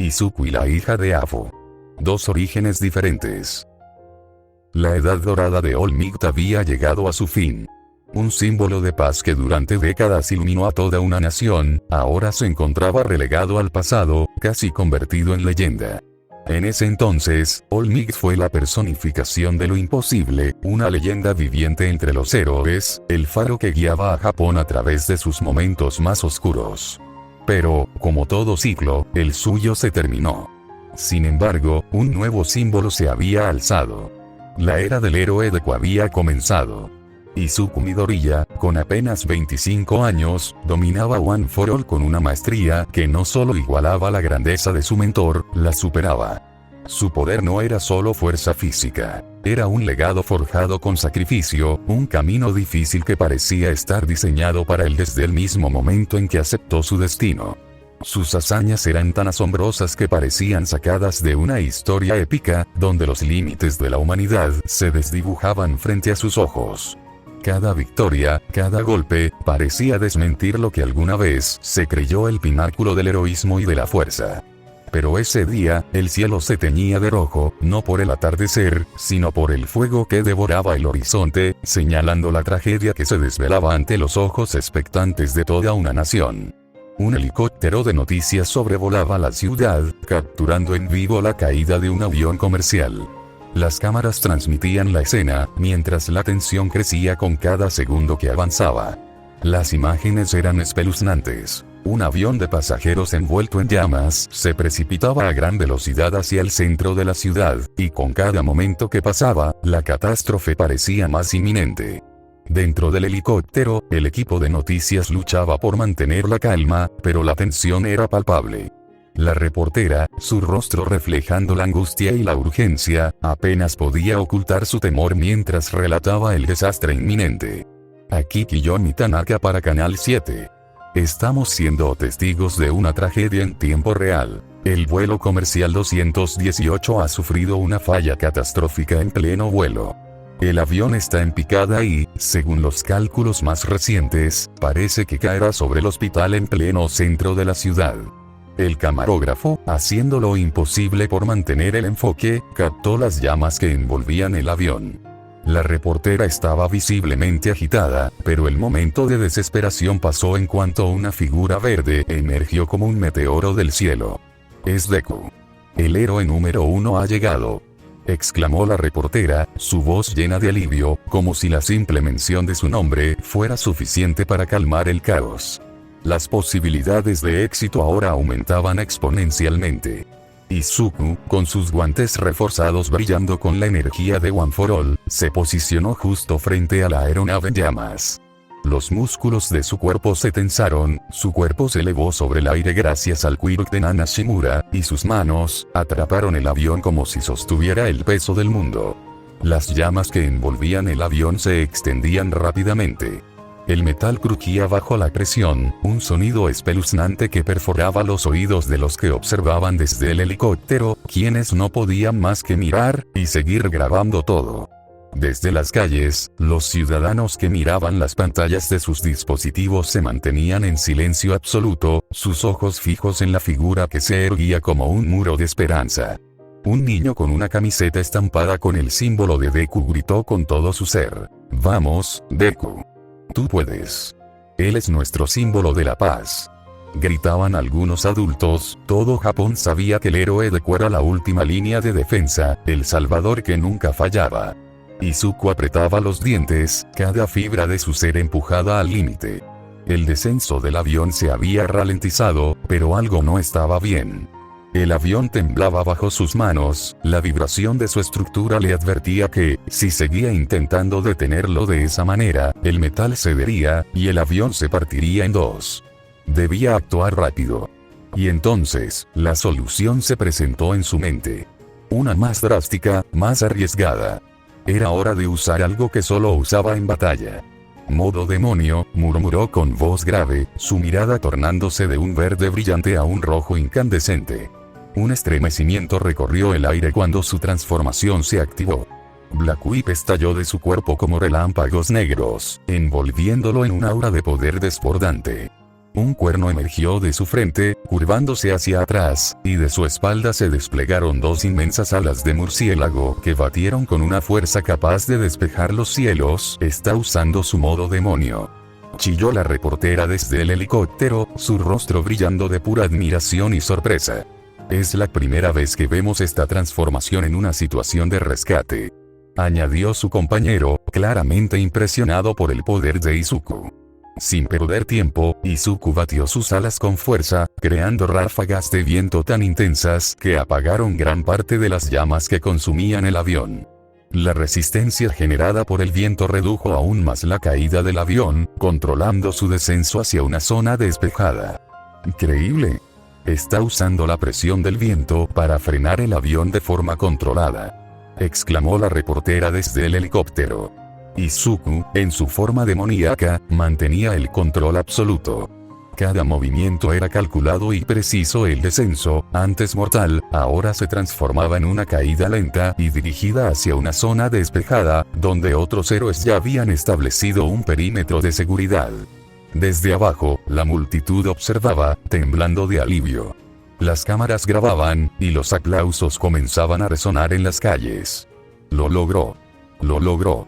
Izuku y la hija de Afo. Dos orígenes diferentes. La edad dorada de All Might había llegado a su fin. Un símbolo de paz que durante décadas iluminó a toda una nación, ahora se encontraba relegado al pasado, casi convertido en leyenda. En ese entonces, All Might fue la personificación de lo imposible, una leyenda viviente entre los héroes, el faro que guiaba a Japón a través de sus momentos más oscuros. Pero, como todo ciclo, el suyo se terminó. Sin embargo, un nuevo símbolo se había alzado. La era del héroe Deku había comenzado. Izuku Midoriya, con apenas 25 años, dominaba One for All con una maestría que no solo igualaba la grandeza de su mentor, la superaba. Su poder no era solo fuerza física, era un legado forjado con sacrificio, un camino difícil que parecía estar diseñado para él desde el mismo momento en que aceptó su destino. Sus hazañas eran tan asombrosas que parecían sacadas de una historia épica, donde los límites de la humanidad se desdibujaban frente a sus ojos. Cada victoria, cada golpe, parecía desmentir lo que alguna vez se creyó el pináculo del heroísmo y de la fuerza. Pero ese día, el cielo se teñía de rojo, no por el atardecer, sino por el fuego que devoraba el horizonte, señalando la tragedia que se desvelaba ante los ojos expectantes de toda una nación. Un helicóptero de noticias sobrevolaba la ciudad, capturando en vivo la caída de un avión comercial. Las cámaras transmitían la escena, mientras la tensión crecía con cada segundo que avanzaba. Las imágenes eran espeluznantes. Un avión de pasajeros envuelto en llamas se precipitaba a gran velocidad hacia el centro de la ciudad, y con cada momento que pasaba, la catástrofe parecía más inminente. Dentro del helicóptero, el equipo de noticias luchaba por mantener la calma, pero la tensión era palpable. La reportera, su rostro reflejando la angustia y la urgencia, apenas podía ocultar su temor mientras relataba el desastre inminente. Aquí Kiyomi Tanaka para Canal 7. Estamos siendo testigos de una tragedia en tiempo real. El vuelo comercial 218 ha sufrido una falla catastrófica en pleno vuelo. El avión está en picada y, según los cálculos más recientes, parece que caerá sobre el hospital en pleno centro de la ciudad. El camarógrafo, haciendo lo imposible por mantener el enfoque, captó las llamas que envolvían el avión. La reportera estaba visiblemente agitada, pero el momento de desesperación pasó en cuanto una figura verde emergió como un meteoro del cielo. Es Deku. El héroe número 1 ha llegado, exclamó la reportera, su voz llena de alivio, como si la simple mención de su nombre fuera suficiente para calmar el caos. Las posibilidades de éxito ahora aumentaban exponencialmente. Izuku, con sus guantes reforzados brillando con la energía de One for All, se posicionó justo frente a la aeronave en llamas. Los músculos de su cuerpo se tensaron, su cuerpo se elevó sobre el aire gracias al quirk de Nana Shimura, y sus manos atraparon el avión como si sostuviera el peso del mundo. Las llamas que envolvían el avión se extendían rápidamente. El metal crujía bajo la presión, un sonido espeluznante que perforaba los oídos de los que observaban desde el helicóptero, quienes no podían más que mirar y seguir grabando todo. Desde las calles, los ciudadanos que miraban las pantallas de sus dispositivos se mantenían en silencio absoluto, sus ojos fijos en la figura que se erguía como un muro de esperanza. Un niño con una camiseta estampada con el símbolo de Deku gritó con todo su ser: «¡Vamos, Deku! Tú puedes. Él es nuestro símbolo de la paz». Gritaban algunos adultos, todo Japón sabía que el héroe Deku era la última línea de defensa, el salvador que nunca fallaba. Izuku apretaba los dientes, cada fibra de su ser empujada al límite. El descenso del avión se había ralentizado, pero algo no estaba bien. El avión temblaba bajo sus manos, la vibración de su estructura le advertía que, si seguía intentando detenerlo de esa manera, el metal cedería, y el avión se partiría en dos. Debía actuar rápido. Y entonces, la solución se presentó en su mente. Una más drástica, más arriesgada. Era hora de usar algo que solo usaba en batalla. «Modo demonio», murmuró con voz grave, su mirada tornándose de un verde brillante a un rojo incandescente. Un estremecimiento recorrió el aire cuando su transformación se activó. Black Whip estalló de su cuerpo como relámpagos negros, envolviéndolo en un aura de poder desbordante. Un cuerno emergió de su frente, curvándose hacia atrás, y de su espalda se desplegaron dos inmensas alas de murciélago que batieron con una fuerza capaz de despejar los cielos. Está usando su modo demonio. Chilló la reportera desde el helicóptero, su rostro brillando de pura admiración y sorpresa. Es la primera vez que vemos esta transformación en una situación de rescate, añadió su compañero, claramente impresionado por el poder de Izuku. Sin perder tiempo, Izuku batió sus alas con fuerza, creando ráfagas de viento tan intensas que apagaron gran parte de las llamas que consumían el avión. La resistencia generada por el viento redujo aún más la caída del avión, controlando su descenso hacia una zona despejada. Increíble. Está usando la presión del viento para frenar el avión de forma controlada, exclamó la reportera desde el helicóptero. Izuku, en su forma demoníaca, mantenía el control absoluto. Cada movimiento era calculado y preciso. El descenso, antes mortal, ahora se transformaba en una caída lenta y dirigida hacia una zona despejada, donde otros héroes ya habían establecido un perímetro de seguridad. Desde abajo, la multitud observaba, temblando de alivio. Las cámaras grababan, y los aplausos comenzaban a resonar en las calles. Lo logró. Lo logró.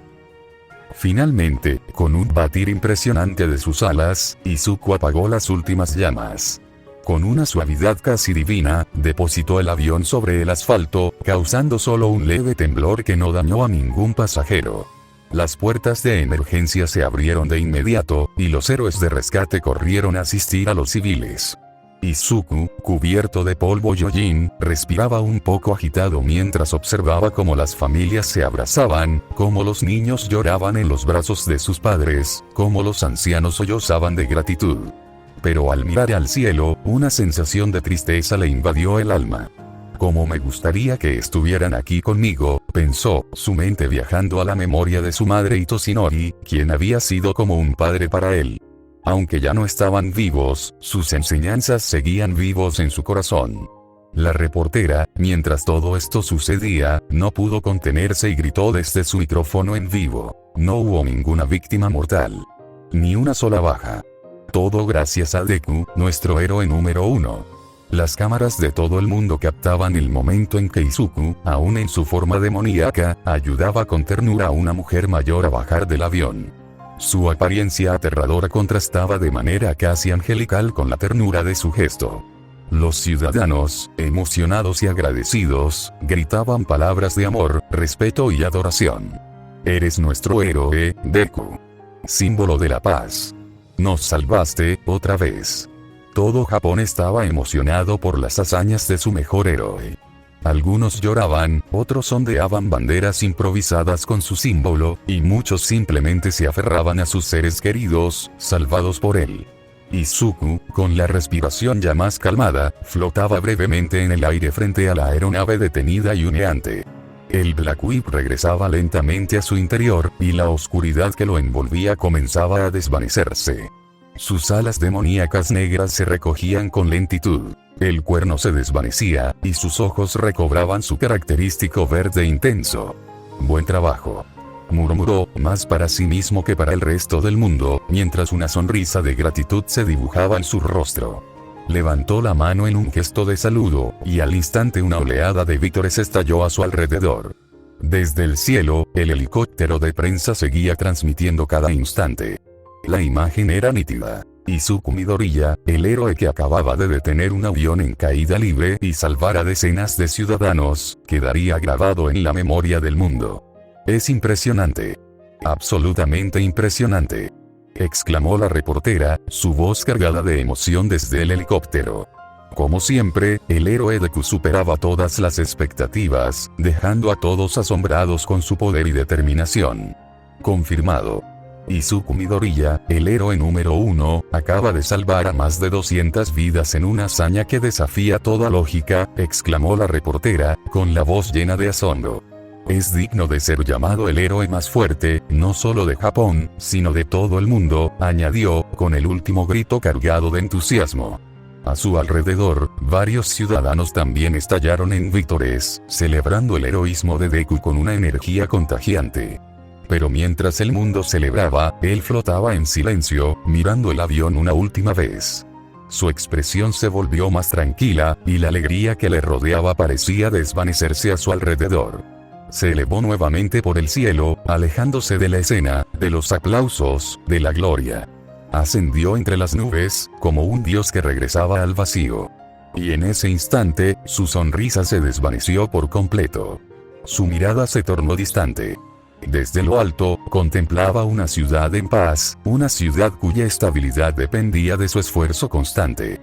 Finalmente, con un batir impresionante de sus alas, Izuku apagó las últimas llamas. Con una suavidad casi divina, depositó el avión sobre el asfalto, causando solo un leve temblor que no dañó a ningún pasajero. Las puertas de emergencia se abrieron de inmediato, y los héroes de rescate corrieron a asistir a los civiles. Izuku, cubierto de polvo Yojin, respiraba un poco agitado mientras observaba cómo las familias se abrazaban, cómo los niños lloraban en los brazos de sus padres, cómo los ancianos sollozaban de gratitud. Pero al mirar al cielo, una sensación de tristeza le invadió el alma. Cómo me gustaría que estuvieran aquí conmigo, pensó, su mente viajando a la memoria de su madre Itoshinori, quien había sido como un padre para él. Aunque ya no estaban vivos, sus enseñanzas seguían vivos en su corazón. La reportera, mientras todo esto sucedía, no pudo contenerse y gritó desde su micrófono en vivo. No hubo ninguna víctima mortal. Ni una sola baja. Todo gracias a Deku, nuestro héroe número 1. Las cámaras de todo el mundo captaban el momento en que Izuku, aún en su forma demoníaca, ayudaba con ternura a una mujer mayor a bajar del avión. Su apariencia aterradora contrastaba de manera casi angelical con la ternura de su gesto. Los ciudadanos, emocionados y agradecidos, gritaban palabras de amor, respeto y adoración. Eres nuestro héroe, Deku. Símbolo de la paz. Nos salvaste, otra vez. Todo Japón estaba emocionado por las hazañas de su mejor héroe. Algunos lloraban, otros ondeaban banderas improvisadas con su símbolo, y muchos simplemente se aferraban a sus seres queridos, salvados por él. Izuku, con la respiración ya más calmada, flotaba brevemente en el aire frente a la aeronave detenida y humeante. El Black Whip regresaba lentamente a su interior, y la oscuridad que lo envolvía comenzaba a desvanecerse. Sus alas demoníacas negras se recogían con lentitud. El cuerno se desvanecía, y sus ojos recobraban su característico verde intenso. Buen trabajo, murmuró, más para sí mismo que para el resto del mundo, mientras una sonrisa de gratitud se dibujaba en su rostro. Levantó la mano en un gesto de saludo, y al instante una oleada de vítores estalló a su alrededor. Desde el cielo, el helicóptero de prensa seguía transmitiendo cada instante. La imagen era nítida. Izuku Midoriya, el héroe que acababa de detener un avión en caída libre y salvar a decenas de ciudadanos, quedaría grabado en la memoria del mundo. Es impresionante. Absolutamente impresionante, exclamó la reportera, su voz cargada de emoción desde el helicóptero. Como siempre, el héroe Deku superaba todas las expectativas, dejando a todos asombrados con su poder y determinación. Confirmado. Izuku Midoriya, el héroe número 1, acaba de salvar a más de 200 vidas en una hazaña que desafía toda lógica, exclamó la reportera, con la voz llena de asombro. Es digno de ser llamado el héroe más fuerte, no solo de Japón, sino de todo el mundo, añadió, con el último grito cargado de entusiasmo. A su alrededor, varios ciudadanos también estallaron en vítores, celebrando el heroísmo de Deku con una energía contagiante. Pero mientras el mundo celebraba, él flotaba en silencio, mirando el avión una última vez. Su expresión se volvió más tranquila, y la alegría que le rodeaba parecía desvanecerse a su alrededor. Se elevó nuevamente por el cielo, alejándose de la escena, de los aplausos, de la gloria. Ascendió entre las nubes, como un dios que regresaba al vacío. Y en ese instante, su sonrisa se desvaneció por completo. Su mirada se tornó distante. Desde lo alto, contemplaba una ciudad en paz, una ciudad cuya estabilidad dependía de su esfuerzo constante.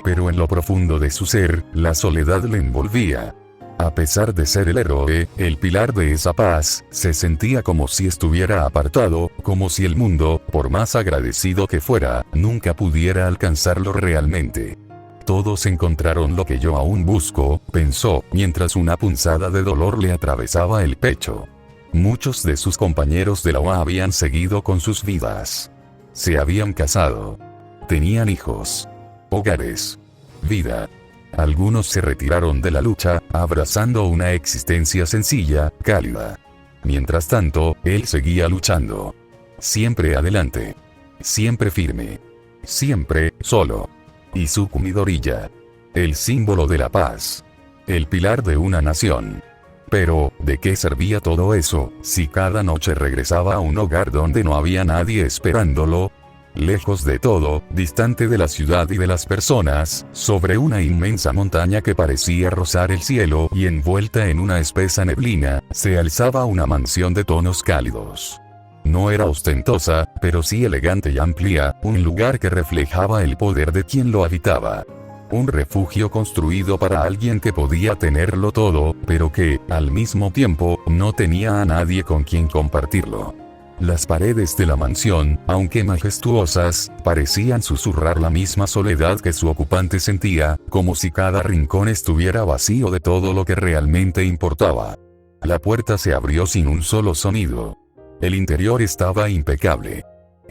Pero en lo profundo de su ser, la soledad le envolvía. A pesar de ser el héroe, el pilar de esa paz, se sentía como si estuviera apartado, como si el mundo, por más agradecido que fuera, nunca pudiera alcanzarlo realmente. Todos encontraron lo que yo aún busco, pensó, mientras una punzada de dolor le atravesaba el pecho. Muchos de sus compañeros de la UA habían seguido con sus vidas. Se habían casado. Tenían hijos. Hogares. Vida. Algunos se retiraron de la lucha, abrazando una existencia sencilla, cálida. Mientras tanto, él seguía luchando. Siempre adelante. Siempre firme. Siempre, solo. Izuku Midoriya. El símbolo de la paz. El pilar de una nación. Pero, ¿de qué servía todo eso, si cada noche regresaba a un hogar donde no había nadie esperándolo? Lejos de todo, distante de la ciudad y de las personas, sobre una inmensa montaña que parecía rozar el cielo y envuelta en una espesa neblina, se alzaba una mansión de tonos cálidos. No era ostentosa, pero sí elegante y amplia, un lugar que reflejaba el poder de quien lo habitaba. Un refugio construido para alguien que podía tenerlo todo, pero que, al mismo tiempo, no tenía a nadie con quien compartirlo. Las paredes de la mansión, aunque majestuosas, parecían susurrar la misma soledad que su ocupante sentía, como si cada rincón estuviera vacío de todo lo que realmente importaba. La puerta se abrió sin un solo sonido. El interior estaba impecable.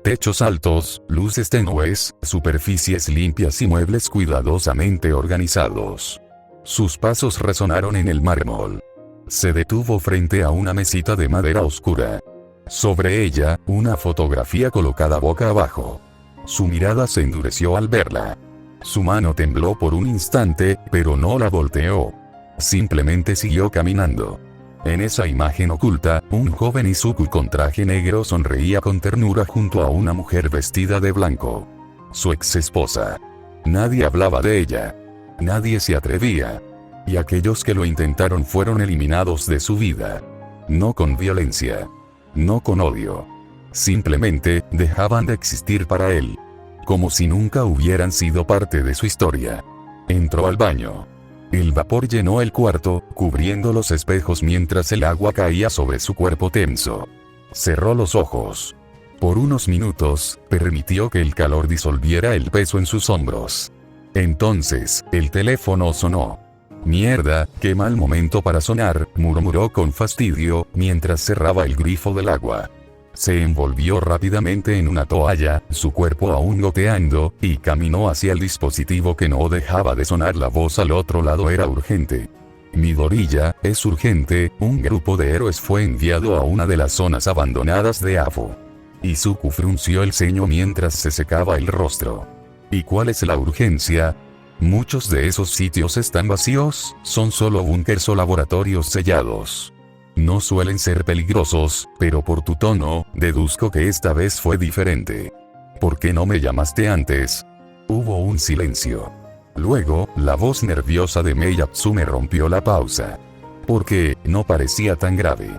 Techos altos, luces tenues, superficies limpias y muebles cuidadosamente organizados. Sus pasos resonaron en el mármol. Se detuvo frente a una mesita de madera oscura. Sobre ella, una fotografía colocada boca abajo. Su mirada se endureció al verla. Su mano tembló por un instante, pero no la volteó. Simplemente siguió caminando. En esa imagen oculta, un joven Izuku con traje negro sonreía con ternura junto a una mujer vestida de blanco. Su ex esposa. Nadie hablaba de ella. Nadie se atrevía. Y aquellos que lo intentaron fueron eliminados de su vida. No con violencia. No con odio. Simplemente, dejaban de existir para él. Como si nunca hubieran sido parte de su historia. Entró al baño. El vapor llenó el cuarto, cubriendo los espejos mientras el agua caía sobre su cuerpo tenso. Cerró los ojos. Por unos minutos, permitió que el calor disolviera el peso en sus hombros. Entonces, el teléfono sonó. «Mierda, qué mal momento para sonar», murmuró con fastidio, mientras cerraba el grifo del agua. Se envolvió rápidamente en una toalla, su cuerpo aún goteando, y caminó hacia el dispositivo que no dejaba de sonar. La voz al otro lado era urgente. «Midoriya, es urgente, un grupo de héroes fue enviado a una de las zonas abandonadas de Afo». Izuku frunció el ceño mientras se secaba el rostro. «¿Y cuál es la urgencia?» «Muchos de esos sitios están vacíos, son solo búnkers o laboratorios sellados. No suelen ser peligrosos, pero por tu tono, deduzco que esta vez fue diferente. ¿Por qué no me llamaste antes?» Hubo un silencio. Luego, la voz nerviosa de Mei Yatsume rompió la pausa. «Porque, no parecía tan grave.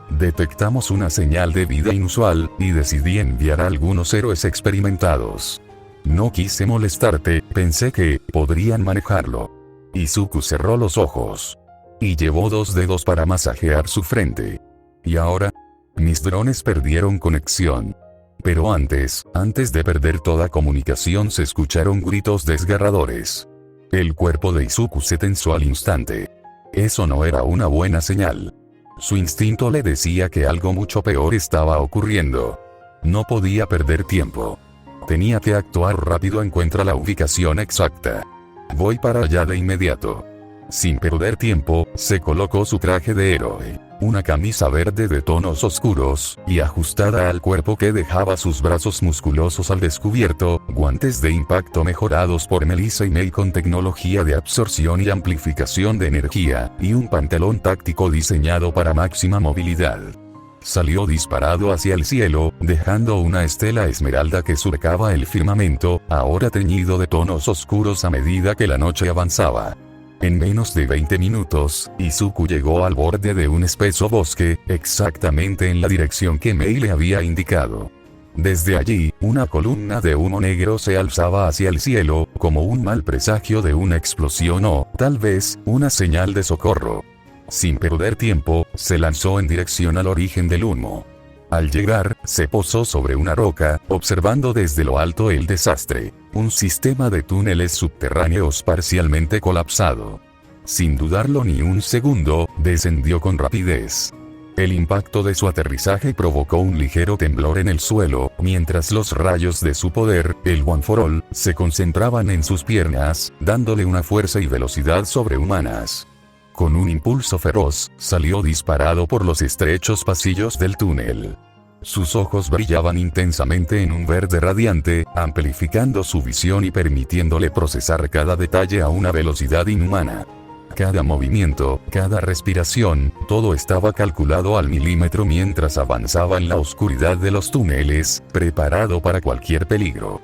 Detectamos una señal de vida inusual, y decidí enviar a algunos héroes experimentados. No quise molestarte, pensé que podrían manejarlo». Izuku cerró los ojos. Y llevó 2 dedos para masajear su frente. «¿Y ahora?» «Mis drones perdieron conexión». Pero antes de perder toda comunicación se escucharon gritos desgarradores. El cuerpo de Izuku se tensó al instante. Eso no era una buena señal. Su instinto le decía que algo mucho peor estaba ocurriendo. No podía perder tiempo. Tenía que actuar rápido. «Encuentra la ubicación exacta. Voy para allá de inmediato». Sin perder tiempo, se colocó su traje de héroe. una camisa verde de tonos oscuros, y ajustada al cuerpo que dejaba sus brazos musculosos al descubierto, guantes de impacto mejorados por Melissa y May con tecnología de absorción y amplificación de energía, y un pantalón táctico diseñado para máxima movilidad. Salió disparado hacia el cielo, dejando una estela esmeralda que surcaba el firmamento, ahora teñido de tonos oscuros a medida que la noche avanzaba. En menos de 20 minutos, Izuku llegó al borde de un espeso bosque, exactamente en la dirección que Mei le había indicado. Desde allí, una columna de humo negro se alzaba hacia el cielo, como un mal presagio de una explosión o, tal vez, una señal de socorro. Sin perder tiempo, se lanzó en dirección al origen del humo. Al llegar, se posó sobre una roca, observando desde lo alto el desastre, un sistema de túneles subterráneos parcialmente colapsado. Sin dudarlo ni un segundo, descendió con rapidez. El impacto de su aterrizaje provocó un ligero temblor en el suelo, mientras los rayos de su poder, el One for All, se concentraban en sus piernas, dándole una fuerza y velocidad sobrehumanas. Con un impulso feroz, salió disparado por los estrechos pasillos del túnel. Sus ojos brillaban intensamente en un verde radiante, amplificando su visión y permitiéndole procesar cada detalle a una velocidad inhumana. Cada movimiento, cada respiración, todo estaba calculado al milímetro mientras avanzaba en la oscuridad de los túneles, preparado para cualquier peligro.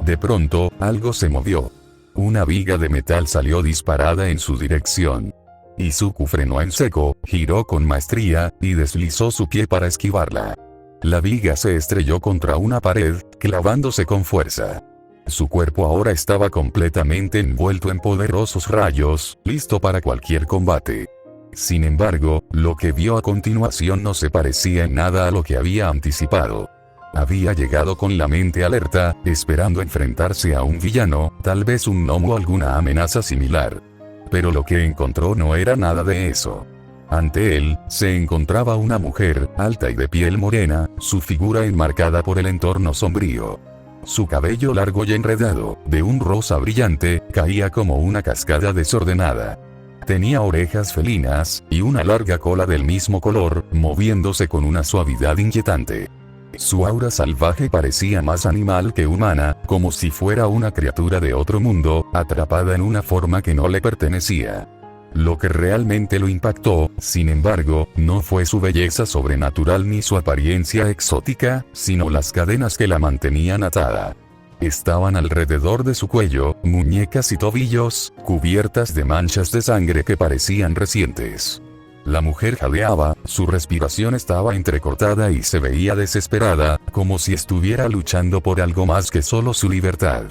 De pronto, algo se movió. Una viga de metal salió disparada en su dirección. Izuku frenó en seco, giró con maestría, y deslizó su pie para esquivarla. La viga se estrelló contra una pared, clavándose con fuerza. Su cuerpo ahora estaba completamente envuelto en poderosos rayos, listo para cualquier combate. Sin embargo, lo que vio a continuación no se parecía en nada a lo que había anticipado. Había llegado con la mente alerta, esperando enfrentarse a un villano, tal vez un gnomo o alguna amenaza similar. Pero lo que encontró no era nada de eso. Ante él, se encontraba una mujer, alta y de piel morena, su figura enmarcada por el entorno sombrío. Su cabello largo y enredado, de un rosa brillante, caía como una cascada desordenada. Tenía orejas felinas, y una larga cola del mismo color, moviéndose con una suavidad inquietante. Su aura salvaje parecía más animal que humana, como si fuera una criatura de otro mundo, atrapada en una forma que no le pertenecía. Lo que realmente lo impactó, sin embargo, no fue su belleza sobrenatural ni su apariencia exótica, sino las cadenas que la mantenían atada. Estaban alrededor de su cuello, muñecas y tobillos, cubiertas de manchas de sangre que parecían recientes. La mujer jadeaba, su respiración estaba entrecortada y se veía desesperada, como si estuviera luchando por algo más que solo su libertad.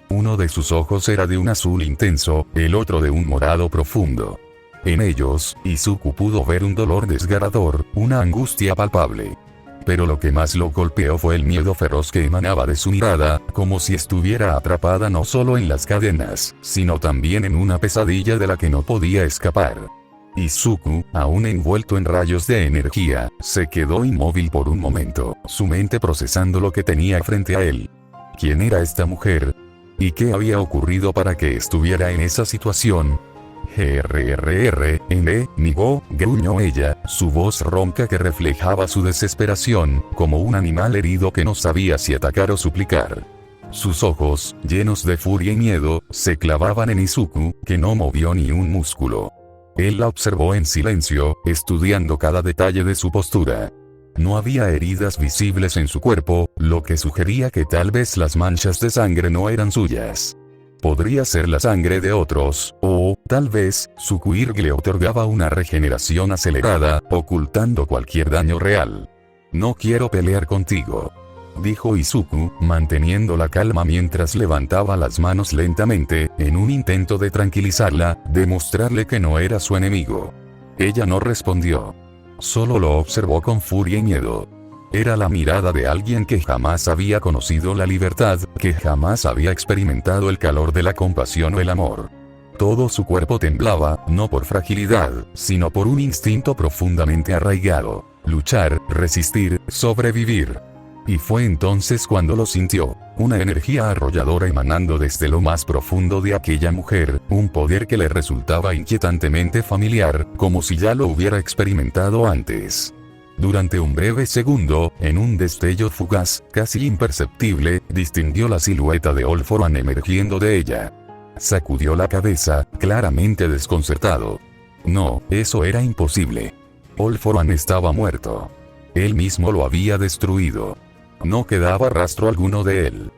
Uno de sus ojos era de un azul intenso, el otro de un morado profundo. En ellos, Izuku pudo ver un dolor desgarrador, una angustia palpable. Pero lo que más lo golpeó fue el miedo feroz que emanaba de su mirada, como si estuviera atrapada no solo en las cadenas, sino también en una pesadilla de la que no podía escapar. Izuku, aún envuelto en rayos de energía, se quedó inmóvil por un momento, su mente procesando lo que tenía frente a él. ¿Quién era esta mujer? ¿Y qué había ocurrido para que estuviera en esa situación? Nigo, gruñó ella, su voz ronca que reflejaba su desesperación, como un animal herido que no sabía si atacar o suplicar. Sus ojos, llenos de furia y miedo, se clavaban en Izuku, que no movió ni un músculo. Él la observó en silencio, estudiando cada detalle de su postura. No había heridas visibles en su cuerpo, lo que sugería que tal vez las manchas de sangre no eran suyas. Podría ser la sangre de otros, o, tal vez, su Quirk le otorgaba una regeneración acelerada, ocultando cualquier daño real. No quiero pelear contigo, dijo Izuku, manteniendo la calma mientras levantaba las manos lentamente, en un intento de tranquilizarla, de mostrarle que no era su enemigo. Ella no respondió. Solo lo observó con furia y miedo. Era la mirada de alguien que jamás había conocido la libertad, que jamás había experimentado el calor de la compasión o el amor. Todo su cuerpo temblaba, no por fragilidad, sino por un instinto profundamente arraigado: luchar, resistir, sobrevivir. Y fue entonces cuando lo sintió, una energía arrolladora emanando desde lo más profundo de aquella mujer, un poder que le resultaba inquietantemente familiar, como si ya lo hubiera experimentado antes. Durante un breve segundo, en un destello fugaz, casi imperceptible, distinguió la silueta de All For One emergiendo de ella. Sacudió la cabeza, claramente desconcertado. No, eso era imposible. All For One estaba muerto. Él mismo lo había destruido. No quedaba rastro alguno de él.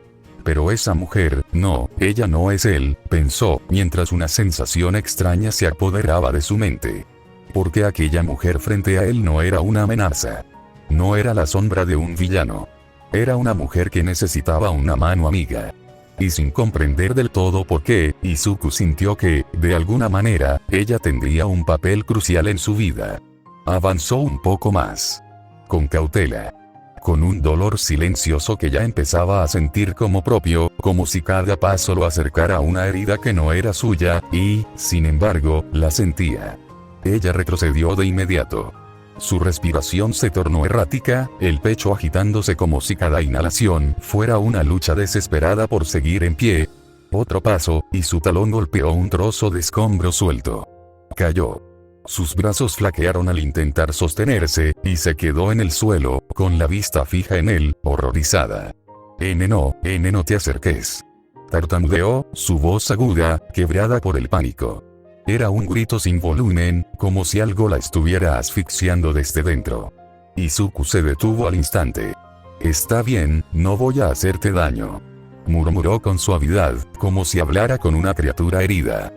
Pero esa mujer, no, ella no es él, pensó, mientras una sensación extraña se apoderaba de su mente. Porque aquella mujer frente a él no era una amenaza. No era la sombra de un villano. Era una mujer que necesitaba una mano amiga. Y sin comprender del todo por qué, Izuku sintió que, de alguna manera, ella tendría un papel crucial en su vida. Avanzó un poco más. Con cautela. Con un dolor silencioso que ya empezaba a sentir como propio, como si cada paso lo acercara a una herida que no era suya, y, sin embargo, la sentía. Ella retrocedió de inmediato. Su respiración se tornó errática, el pecho agitándose como si cada inhalación fuera una lucha desesperada por seguir en pie. Otro paso, y su talón golpeó un trozo de escombro suelto. Cayó. Sus brazos flaquearon al intentar sostenerse, y se quedó en el suelo, con la vista fija en él, horrorizada. No te acerques. Tartamudeó, su voz aguda, quebrada por el pánico. Era un grito sin volumen, como si algo la estuviera asfixiando desde dentro. Izuku se detuvo al instante. Está bien, no voy a hacerte daño. Murmuró con suavidad, como si hablara con una criatura herida.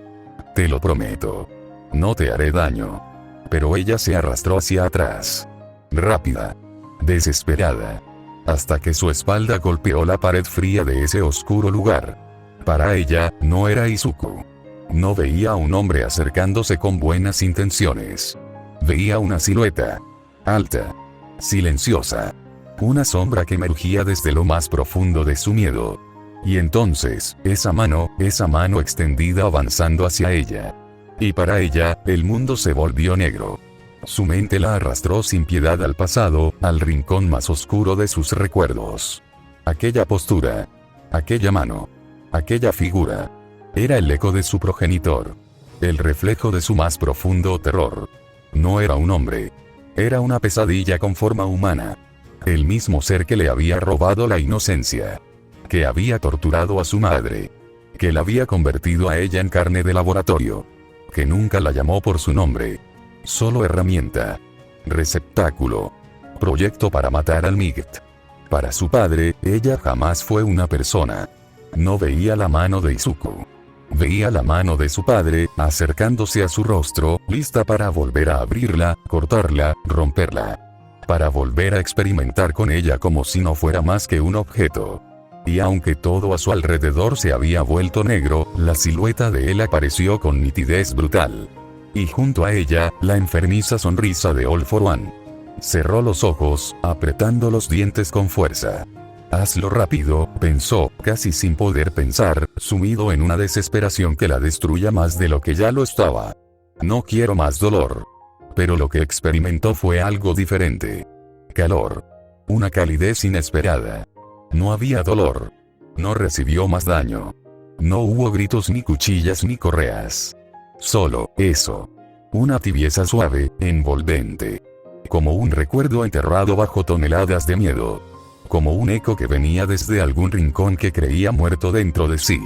Te lo prometo. No te haré daño. Pero ella se arrastró hacia atrás. Rápida. Desesperada. Hasta que su espalda golpeó la pared fría de ese oscuro lugar. Para ella, no era Izuku. No veía a un hombre acercándose con buenas intenciones. Veía una silueta. Alta. Silenciosa. Una sombra que emergía desde lo más profundo de su miedo. Y entonces, esa mano extendida avanzando hacia ella. Y para ella, el mundo se volvió negro. Su mente la arrastró sin piedad al pasado, al rincón más oscuro de sus recuerdos. Aquella postura. Aquella mano. Aquella figura. Era el eco de su progenitor. El reflejo de su más profundo terror. No era un hombre. Era una pesadilla con forma humana. El mismo ser que le había robado la inocencia. Que había torturado a su madre. Que la había convertido a ella en carne de laboratorio. Que nunca la llamó por su nombre. Solo herramienta. Receptáculo. Proyecto para matar al Migt. Para su padre, ella jamás fue una persona. No veía la mano de Izuku. Veía la mano de su padre, acercándose a su rostro, lista para volver a abrirla, cortarla, romperla. Para volver a experimentar con ella como si no fuera más que un objeto. Y aunque todo a su alrededor se había vuelto negro, la silueta de él apareció con nitidez brutal. Y junto a ella, la enfermiza sonrisa de All For One. Cerró los ojos, apretando los dientes con fuerza. Hazlo rápido, pensó, casi sin poder pensar, sumido en una desesperación que la destruya más de lo que ya lo estaba. No quiero más dolor. Pero lo que experimentó fue algo diferente. Calor. Una calidez inesperada. No había dolor. No recibió más daño. No hubo gritos ni cuchillas ni correas. Solo, eso. Una tibieza suave, envolvente. Como un recuerdo enterrado bajo toneladas de miedo. Como un eco que venía desde algún rincón que creía muerto dentro de sí.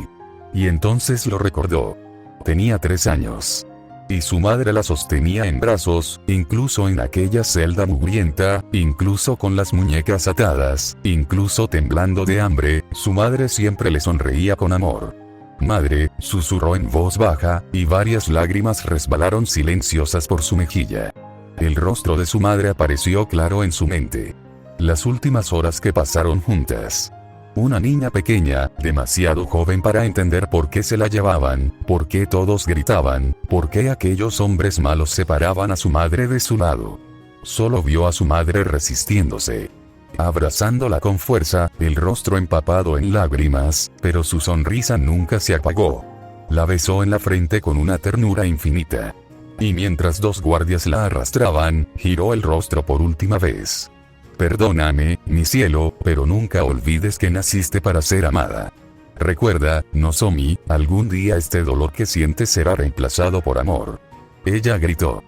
Y entonces lo recordó. Tenía 3 años. Y su madre la sostenía en brazos, incluso en aquella celda mugrienta, incluso con las muñecas atadas, incluso temblando de hambre, su madre siempre le sonreía con amor. Madre, susurró en voz baja, y varias lágrimas resbalaron silenciosas por su mejilla. El rostro de su madre apareció claro en su mente. Las últimas horas que pasaron juntas. Una niña pequeña, demasiado joven para entender por qué se la llevaban, por qué todos gritaban, por qué aquellos hombres malos separaban a su madre de su lado. Solo vio a su madre resistiéndose. Abrazándola con fuerza, el rostro empapado en lágrimas, pero su sonrisa nunca se apagó. La besó en la frente con una ternura infinita. Y mientras 2 guardias la arrastraban, giró el rostro por última vez. Perdóname, mi cielo, pero nunca olvides que naciste para ser amada. Recuerda, Nozomi, algún día este dolor que sientes será reemplazado por amor. Ella gritó.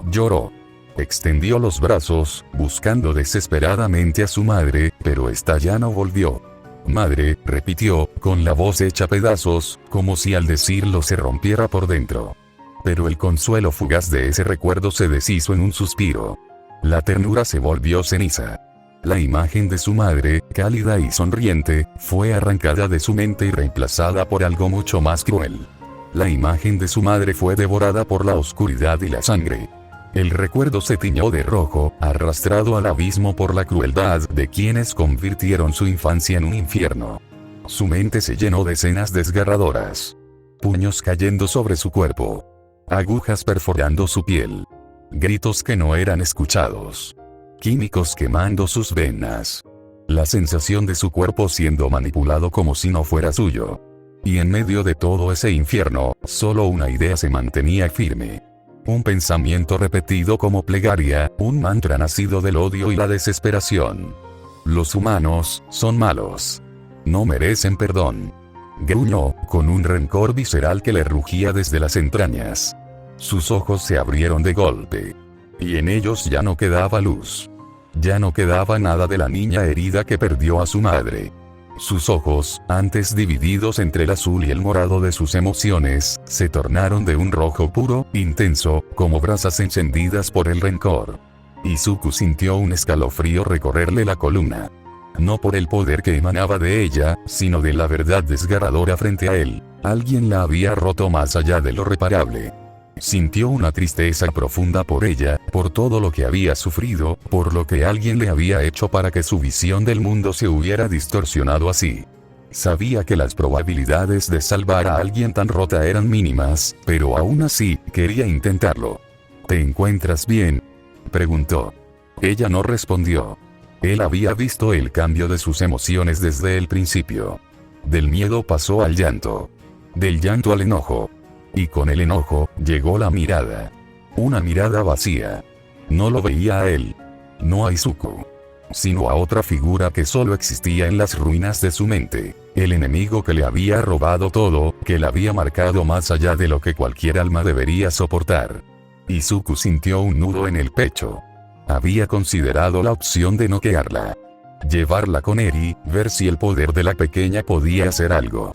Lloró. Extendió los brazos, buscando desesperadamente a su madre, pero esta ya no volvió. Madre, repitió, con la voz hecha pedazos, como si al decirlo se rompiera por dentro. Pero el consuelo fugaz de ese recuerdo se deshizo en un suspiro. La ternura se volvió ceniza. La imagen de su madre, cálida y sonriente, fue arrancada de su mente y reemplazada por algo mucho más cruel. La imagen de su madre fue devorada por la oscuridad y la sangre. El recuerdo se tiñó de rojo, arrastrado al abismo por la crueldad de quienes convirtieron su infancia en un infierno. Su mente se llenó de escenas desgarradoras. Puños cayendo sobre su cuerpo. Agujas perforando su piel. Gritos que no eran escuchados. Químicos quemando sus venas. La sensación de su cuerpo siendo manipulado como si no fuera suyo. Y en medio de todo ese infierno, solo una idea se mantenía firme. Un pensamiento repetido como plegaria, un mantra nacido del odio y la desesperación. Los humanos son malos. No merecen perdón. Gruñó, con un rencor visceral que le rugía desde las entrañas. Sus ojos se abrieron de golpe. Y en ellos ya no quedaba luz. Ya no quedaba nada de la niña herida que perdió a su madre. Sus ojos, antes divididos entre el azul y el morado de sus emociones, se tornaron de un rojo puro, intenso, como brasas encendidas por el rencor. Izuku sintió un escalofrío recorrerle la columna. No por el poder que emanaba de ella, sino de la verdad desgarradora frente a él. Alguien la había roto más allá de lo reparable. Sintió una tristeza profunda por ella, por todo lo que había sufrido, por lo que alguien le había hecho para que su visión del mundo se hubiera distorsionado así. Sabía que las probabilidades de salvar a alguien tan rota eran mínimas, pero aún así, quería intentarlo. ¿Te encuentras bien?, preguntó. Ella no respondió. Él había visto el cambio de sus emociones desde el principio. Del miedo pasó al llanto. Del llanto al enojo. Y con el enojo, llegó la mirada. Una mirada vacía. No lo veía a él. No a Izuku. Sino a otra figura que solo existía en las ruinas de su mente. El enemigo que le había robado todo, que le había marcado más allá de lo que cualquier alma debería soportar. Izuku sintió un nudo en el pecho. Había considerado la opción de noquearla. Llevarla con Eri, ver si el poder de la pequeña podía hacer algo.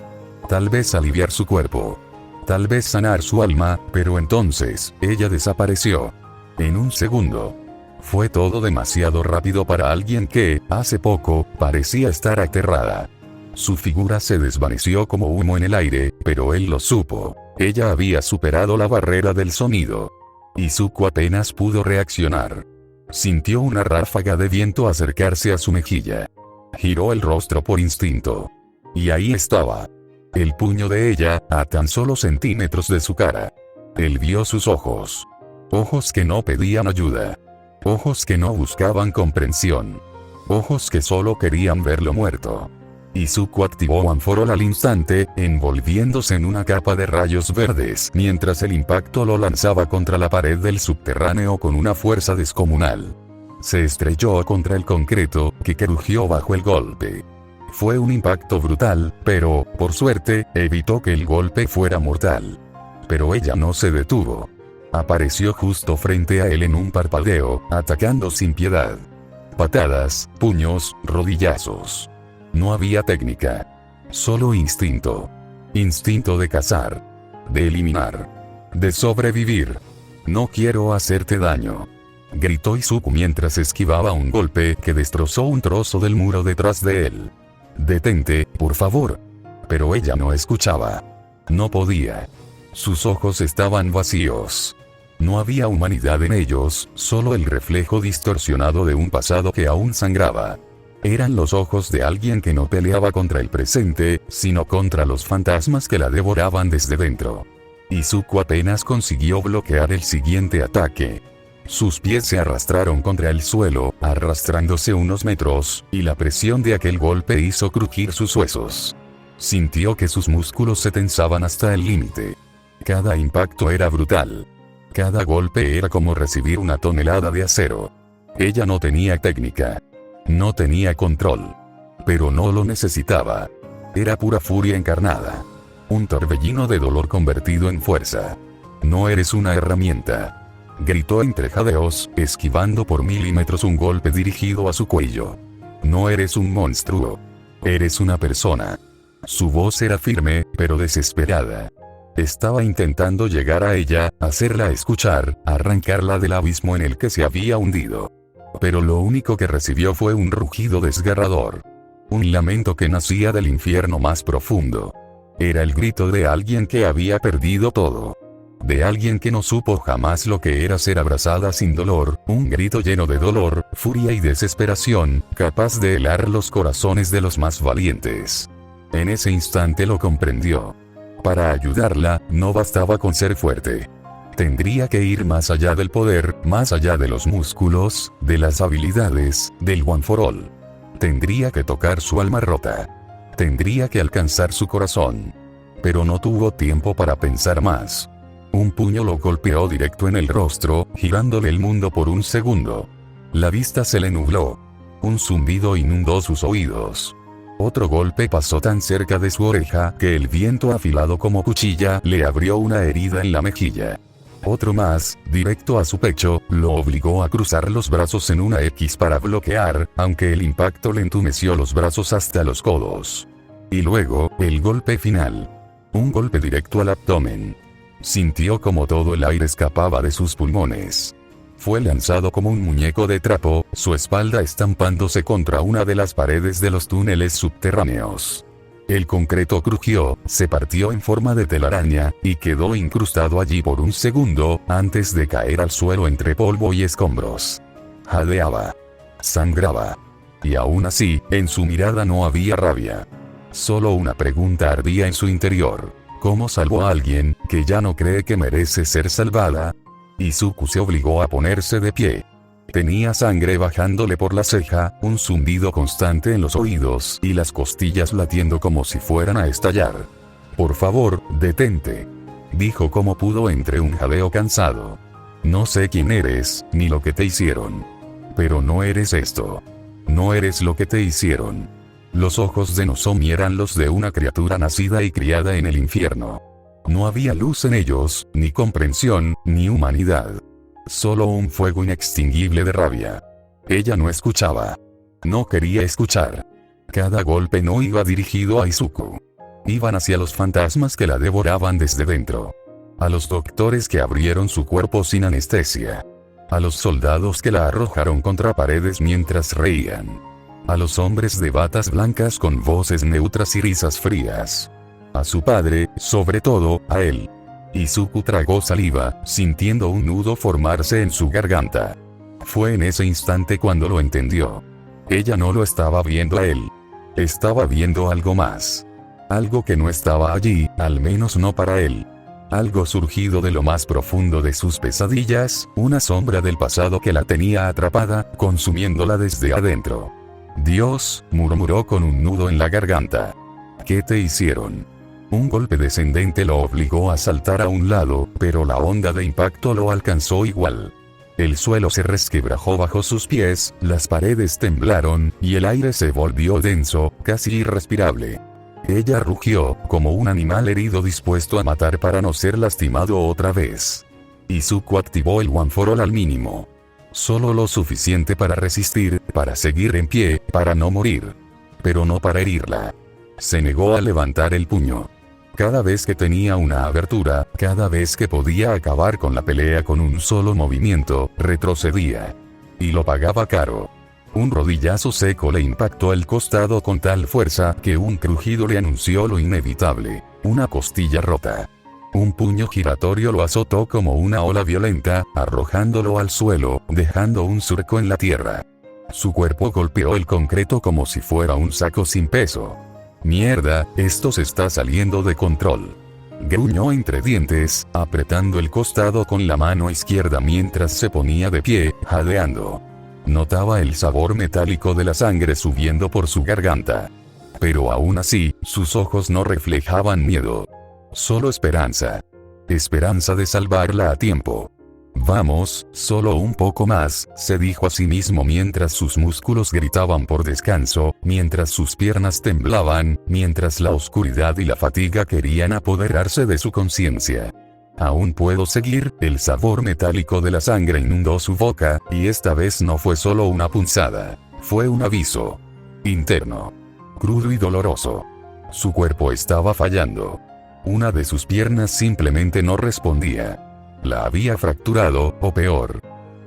Tal vez aliviar su cuerpo. Tal vez sanar su alma, pero entonces, ella desapareció. En un segundo. Fue todo demasiado rápido para alguien que, hace poco, parecía estar aterrada. Su figura se desvaneció como humo en el aire, pero él lo supo. Ella había superado la barrera del sonido. Izuku apenas pudo reaccionar. Sintió una ráfaga de viento acercarse a su mejilla. Giró el rostro por instinto. Y ahí estaba. El puño de ella, a tan solo centímetros de su cara. Él vio sus ojos. Ojos que no pedían ayuda. Ojos que no buscaban comprensión. Ojos que solo querían verlo muerto. Izuku activó Anforol al instante, envolviéndose en una capa de rayos verdes, mientras el impacto lo lanzaba contra la pared del subterráneo con una fuerza descomunal. Se estrelló contra el concreto, que crujió bajo el golpe. Fue un impacto brutal, pero, por suerte, evitó que el golpe fuera mortal. Pero ella no se detuvo. Apareció justo frente a él en un parpadeo, atacando sin piedad. Patadas, puños, rodillazos. No había técnica. Solo instinto. Instinto de cazar. De eliminar. De sobrevivir. No quiero hacerte daño. Gritó Izuku mientras esquivaba un golpe que destrozó un trozo del muro detrás de él. Detente, por favor. Pero ella no escuchaba. No podía. Sus ojos estaban vacíos. No había humanidad en ellos, solo el reflejo distorsionado de un pasado que aún sangraba. Eran los ojos de alguien que no peleaba contra el presente, sino contra los fantasmas que la devoraban desde dentro. Izuku apenas consiguió bloquear el siguiente ataque. Sus pies se arrastraron contra el suelo, arrastrándose unos metros, y la presión de aquel golpe hizo crujir sus huesos. Sintió que sus músculos se tensaban hasta el límite. Cada impacto era brutal. Cada golpe era como recibir una tonelada de acero. Ella no tenía técnica. No tenía control. Pero no lo necesitaba. Era pura furia encarnada. Un torbellino de dolor convertido en fuerza. No eres una herramienta. Gritó entre jadeos, esquivando por milímetros un golpe dirigido a su cuello. No eres un monstruo. Eres una persona. Su voz era firme, pero desesperada. Estaba intentando llegar a ella, hacerla escuchar, arrancarla del abismo en el que se había hundido. Pero lo único que recibió fue un rugido desgarrador. Un lamento que nacía del infierno más profundo. Era el grito de alguien que había perdido todo. De alguien que no supo jamás lo que era ser abrazada sin dolor, un grito lleno de dolor, furia y desesperación, capaz de helar los corazones de los más valientes. En ese instante lo comprendió. Para ayudarla, no bastaba con ser fuerte. Tendría que ir más allá del poder, más allá de los músculos, de las habilidades, del one for all. Tendría que tocar su alma rota. Tendría que alcanzar su corazón. Pero no tuvo tiempo para pensar más. Un puño lo golpeó directo en el rostro, girándole el mundo por un segundo. La vista se le nubló. Un zumbido inundó sus oídos. Otro golpe pasó tan cerca de su oreja que el viento afilado como cuchilla le abrió una herida en la mejilla. Otro más, directo a su pecho, lo obligó a cruzar los brazos en una X para bloquear, aunque el impacto le entumeció los brazos hasta los codos. Y luego, el golpe final. Un golpe directo al abdomen. Sintió como todo el aire escapaba de sus pulmones. Fue lanzado como un muñeco de trapo, su espalda estampándose contra una de las paredes de los túneles subterráneos. El concreto crujió, se partió en forma de telaraña, y quedó incrustado allí por un segundo, antes de caer al suelo entre polvo y escombros. Jadeaba. Sangraba. Y aún así, en su mirada no había rabia. Solo una pregunta ardía en su interior. ¿Cómo salvó a alguien, que ya no cree que merece ser salvada? Izuku se obligó a ponerse de pie. Tenía sangre bajándole por la ceja, un zumbido constante en los oídos y las costillas latiendo como si fueran a estallar. «Por favor, detente», dijo como pudo entre un jadeo cansado. «No sé quién eres, ni lo que te hicieron. Pero no eres esto. No eres lo que te hicieron». Los ojos de Nozomi eran los de una criatura nacida y criada en el infierno. No había luz en ellos, ni comprensión, ni humanidad. Solo un fuego inextinguible de rabia. Ella no escuchaba. No quería escuchar. Cada golpe no iba dirigido a Izuku. Iban hacia los fantasmas que la devoraban desde dentro. A los doctores que abrieron su cuerpo sin anestesia. A los soldados que la arrojaron contra paredes mientras reían. A los hombres de batas blancas con voces neutras y risas frías. A su padre, sobre todo, a él. Izuku tragó saliva, sintiendo un nudo formarse en su garganta. Fue en ese instante cuando lo entendió. Ella no lo estaba viendo a él. Estaba viendo algo más. Algo que no estaba allí, al menos no para él. Algo surgido de lo más profundo de sus pesadillas, una sombra del pasado que la tenía atrapada, consumiéndola desde adentro. «Dios», murmuró con un nudo en la garganta. «¿Qué te hicieron?». Un golpe descendente lo obligó a saltar a un lado, pero la onda de impacto lo alcanzó igual. El suelo se resquebrajó bajo sus pies, las paredes temblaron, y el aire se volvió denso, casi irrespirable. Ella rugió, como un animal herido dispuesto a matar para no ser lastimado otra vez. Izuku activó el One for All al mínimo. Solo lo suficiente para resistir, para seguir en pie, para no morir. Pero no para herirla. Se negó a levantar el puño. Cada vez que tenía una abertura, cada vez que podía acabar con la pelea con un solo movimiento, retrocedía. Y lo pagaba caro. Un rodillazo seco le impactó el costado con tal fuerza que un crujido le anunció lo inevitable: una costilla rota. Un puño giratorio lo azotó como una ola violenta, arrojándolo al suelo, dejando un surco en la tierra. Su cuerpo golpeó el concreto como si fuera un saco sin peso. «Mierda, esto se está saliendo de control», gruñó entre dientes, apretando el costado con la mano izquierda mientras se ponía de pie, jadeando. Notaba el sabor metálico de la sangre subiendo por su garganta. Pero aún así, sus ojos no reflejaban miedo. Solo esperanza. Esperanza de salvarla a tiempo. Vamos, solo un poco más, se dijo a sí mismo mientras sus músculos gritaban por descanso, mientras sus piernas temblaban, mientras la oscuridad y la fatiga querían apoderarse de su conciencia. Aún puedo seguir. El sabor metálico de la sangre inundó su boca, y esta vez no fue solo una punzada, fue un aviso interno, crudo y doloroso. Su cuerpo estaba fallando. Una de sus piernas simplemente no respondía. La había fracturado, o peor.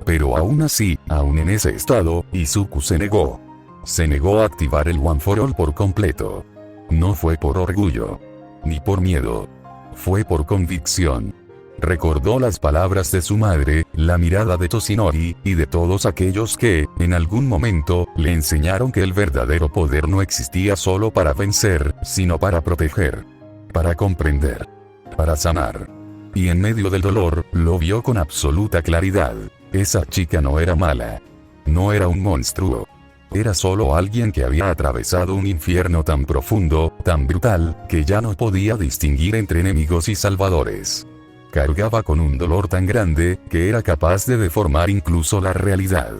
Pero aún así, aún en ese estado, Izuku se negó. Se negó a activar el One for All por completo. No fue por orgullo, ni por miedo. Fue por convicción. Recordó las palabras de su madre, la mirada de Toshinori, y de todos aquellos que, en algún momento, le enseñaron que el verdadero poder no existía solo para vencer, sino para proteger, para comprender, para sanar. Y en medio del dolor, lo vio con absoluta claridad. Esa chica no era mala. No era un monstruo. Era solo alguien que había atravesado un infierno tan profundo, tan brutal, que ya no podía distinguir entre enemigos y salvadores. Cargaba con un dolor tan grande, que era capaz de deformar incluso la realidad.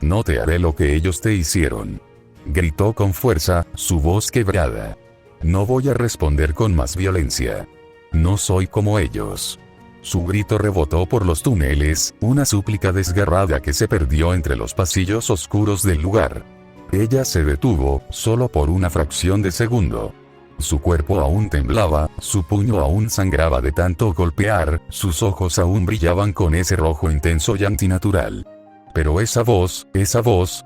No te haré lo que ellos te hicieron. Gritó con fuerza, su voz quebrada. No voy a responder con más violencia. No soy como ellos. Su grito rebotó por los túneles, una súplica desgarrada que se perdió entre los pasillos oscuros del lugar. Ella se detuvo, solo por una fracción de segundo. Su cuerpo aún temblaba, su puño aún sangraba de tanto golpear, sus ojos aún brillaban con ese rojo intenso y antinatural. Pero esa voz,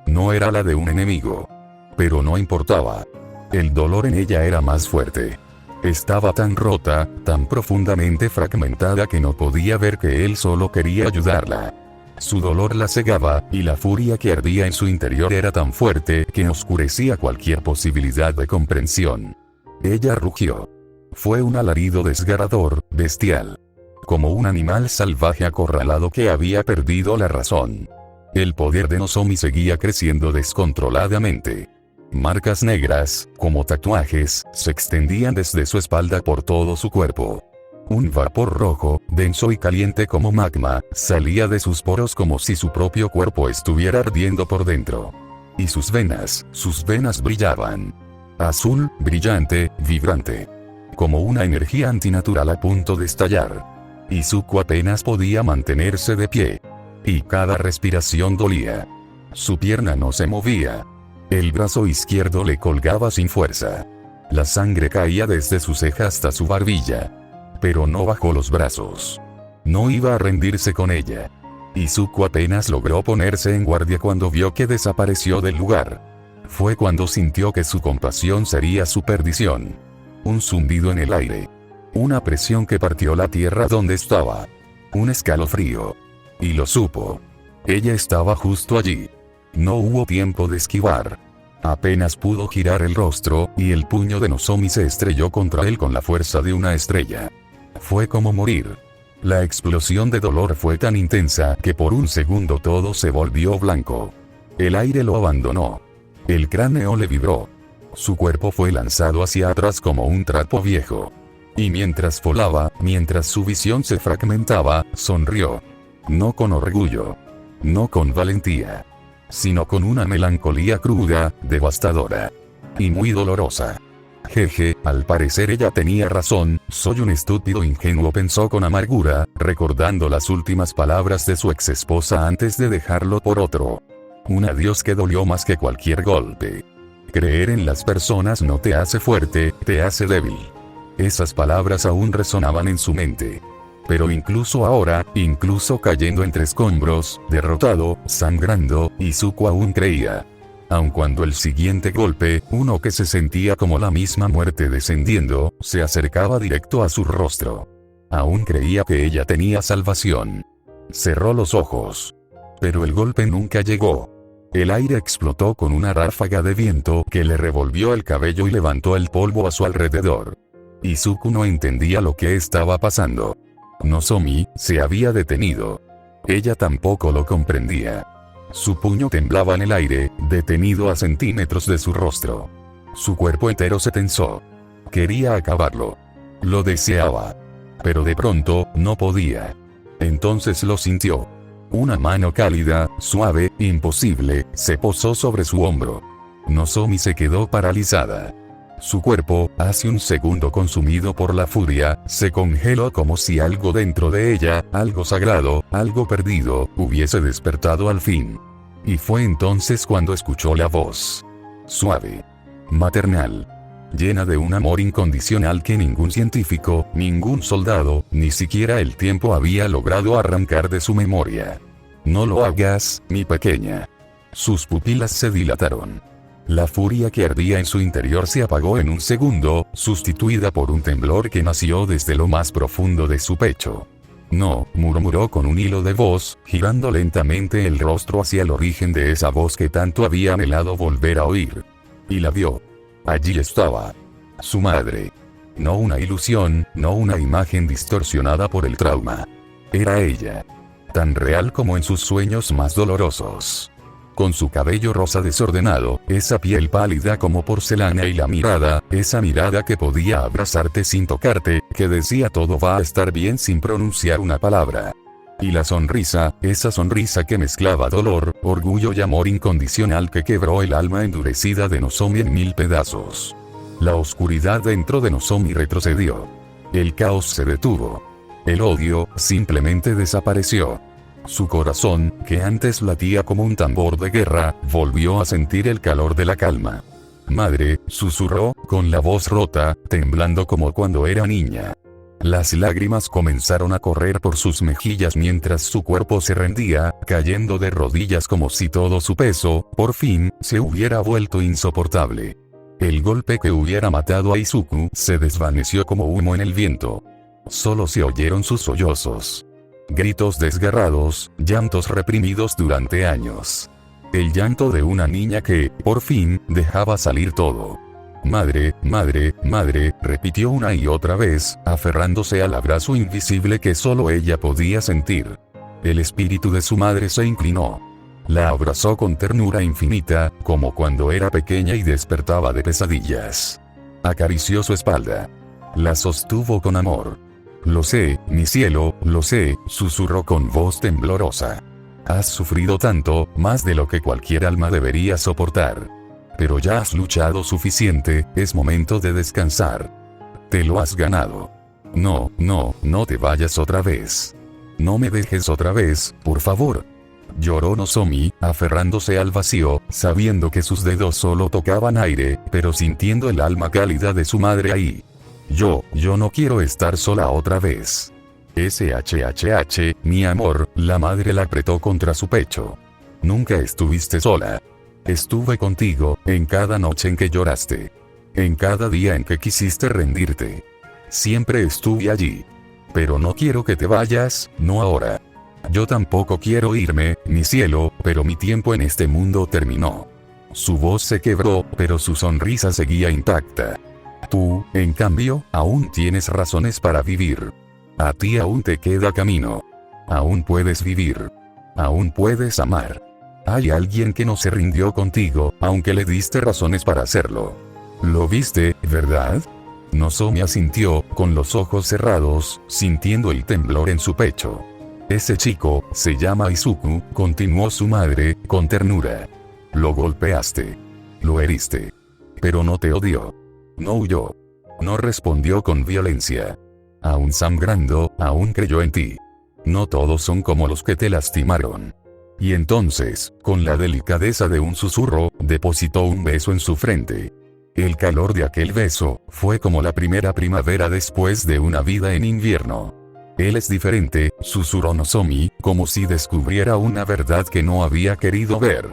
no era la de un enemigo. Pero no importaba. El dolor en ella era más fuerte. Estaba tan rota, tan profundamente fragmentada que no podía ver que él solo quería ayudarla. Su dolor la cegaba, y la furia que ardía en su interior era tan fuerte que oscurecía cualquier posibilidad de comprensión. Ella rugió. Fue un alarido desgarrador, bestial. Como un animal salvaje acorralado que había perdido la razón. El poder de Nozomi seguía creciendo descontroladamente. Marcas negras, como tatuajes, se extendían desde su espalda por todo su cuerpo. Un vapor rojo, denso y caliente como magma, salía de sus poros como si su propio cuerpo estuviera ardiendo por dentro. Y sus venas brillaban. Azul, brillante, vibrante. Como una energía antinatural a punto de estallar. Izuku apenas podía mantenerse de pie. Y cada respiración dolía. Su pierna no se movía. El brazo izquierdo le colgaba sin fuerza. La sangre caía desde su ceja hasta su barbilla. Pero no bajó los brazos. No iba a rendirse con ella. Izuku apenas logró ponerse en guardia cuando vio que desapareció del lugar. Fue cuando sintió que su compasión sería su perdición. Un zumbido en el aire. Una presión que partió la tierra donde estaba. Un escalofrío. Y lo supo. Ella estaba justo allí. No hubo tiempo de esquivar. Apenas pudo girar el rostro, y el puño de Nozomi se estrelló contra él con la fuerza de una estrella. Fue como morir. La explosión de dolor fue tan intensa que por un segundo todo se volvió blanco. El aire lo abandonó. El cráneo le vibró. Su cuerpo fue lanzado hacia atrás como un trapo viejo. Y mientras volaba, mientras su visión se fragmentaba, sonrió. No con orgullo. No con valentía. Sino con una melancolía cruda, devastadora. Y muy dolorosa. Jeje, al parecer ella tenía razón, soy un estúpido ingenuo, pensó con amargura, recordando las últimas palabras de su ex esposa antes de dejarlo por otro. Un adiós que dolió más que cualquier golpe. Creer en las personas no te hace fuerte, te hace débil. Esas palabras aún resonaban en su mente. Pero incluso ahora, incluso cayendo entre escombros, derrotado, sangrando, Izuku aún creía. Aun cuando el siguiente golpe, uno que se sentía como la misma muerte descendiendo, se acercaba directo a su rostro. Aún creía que ella tenía salvación. Cerró los ojos. Pero el golpe nunca llegó. El aire explotó con una ráfaga de viento que le revolvió el cabello y levantó el polvo a su alrededor. Izuku no entendía lo que estaba pasando. Nozomi se había detenido. Ella tampoco lo comprendía. Su puño temblaba en el aire, detenido a centímetros de su rostro. Su cuerpo entero se tensó. Quería acabarlo. Lo deseaba. Pero de pronto, no podía. Entonces lo sintió. Una mano cálida, suave, imposible, se posó sobre su hombro. Nozomi se quedó paralizada. Su cuerpo, hace un segundo consumido por la furia, se congeló como si algo dentro de ella, algo sagrado, algo perdido, hubiese despertado al fin. Y fue entonces cuando escuchó la voz. Suave. Maternal. Llena de un amor incondicional que ningún científico, ningún soldado, ni siquiera el tiempo había logrado arrancar de su memoria. No lo hagas, mi pequeña. Sus pupilas se dilataron. La furia que ardía en su interior se apagó en un segundo, sustituida por un temblor que nació desde lo más profundo de su pecho. No, murmuró con un hilo de voz, girando lentamente el rostro hacia el origen de esa voz que tanto había anhelado volver a oír. Y la vio. Allí estaba. Su madre. No una ilusión, no una imagen distorsionada por el trauma. Era ella. Tan real como en sus sueños más dolorosos. Con su cabello rosa desordenado, esa piel pálida como porcelana y la mirada, esa mirada que podía abrazarte sin tocarte, que decía todo va a estar bien sin pronunciar una palabra. Y la sonrisa, esa sonrisa que mezclaba dolor, orgullo y amor incondicional que quebró el alma endurecida de Nozomi en 1000 pedazos. La oscuridad dentro de Nozomi retrocedió. El caos se detuvo. El odio, simplemente desapareció. Su corazón, que antes latía como un tambor de guerra, volvió a sentir el calor de la calma. Madre, susurró, con la voz rota, temblando como cuando era niña. Las lágrimas comenzaron a correr por sus mejillas mientras su cuerpo se rendía, cayendo de rodillas como si todo su peso, por fin, se hubiera vuelto insoportable. El golpe que hubiera matado a Izuku se desvaneció como humo en el viento. Solo se oyeron sus sollozos. Gritos desgarrados, llantos reprimidos durante años. El llanto de una niña que, por fin, dejaba salir todo. Madre, madre, madre, repitió una y otra vez, aferrándose al abrazo invisible que solo ella podía sentir. El espíritu de su madre se inclinó. La abrazó con ternura infinita, como cuando era pequeña y despertaba de pesadillas. Acarició su espalda. La sostuvo con amor. Lo sé, mi cielo, lo sé, susurró con voz temblorosa. Has sufrido tanto, más de lo que cualquier alma debería soportar. Pero ya has luchado suficiente, es momento de descansar. Te lo has ganado. No, no, no te vayas otra vez. No me dejes otra vez, por favor. Lloró Nozomi, aferrándose al vacío, sabiendo que sus dedos solo tocaban aire, pero sintiendo el alma cálida de su madre ahí. Yo no quiero estar sola otra vez. SHHH, mi amor, la madre la apretó contra su pecho. Nunca estuviste sola. Estuve contigo, en cada noche en que lloraste. En cada día en que quisiste rendirte. Siempre estuve allí. Pero no quiero que te vayas, no ahora. Yo tampoco quiero irme, mi cielo, pero mi tiempo en este mundo terminó. Su voz se quebró, pero su sonrisa seguía intacta. Tú, en cambio, aún tienes razones para vivir. A ti aún te queda camino. Aún puedes vivir. Aún puedes amar. Hay alguien que no se rindió contigo, aunque le diste razones para hacerlo. ¿Lo viste, verdad? Nozomi asintió, con los ojos cerrados, sintiendo el temblor en su pecho. Ese chico, se llama Izuku, continuó su madre, con ternura. Lo golpeaste. Lo heriste. Pero no te odió. No huyó. No respondió con violencia. Aún sangrando, aún creyó en ti. No todos son como los que te lastimaron. Y entonces, con la delicadeza de un susurro, depositó un beso en su frente. El calor de aquel beso, fue como la primera primavera después de una vida en invierno. Él es diferente, susurró Nozomi, como si descubriera una verdad que no había querido ver.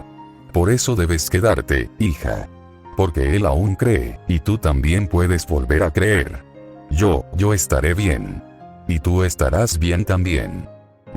Por eso debes quedarte, hija. Porque él aún cree, y tú también puedes volver a creer. Yo estaré bien. Y tú estarás bien también.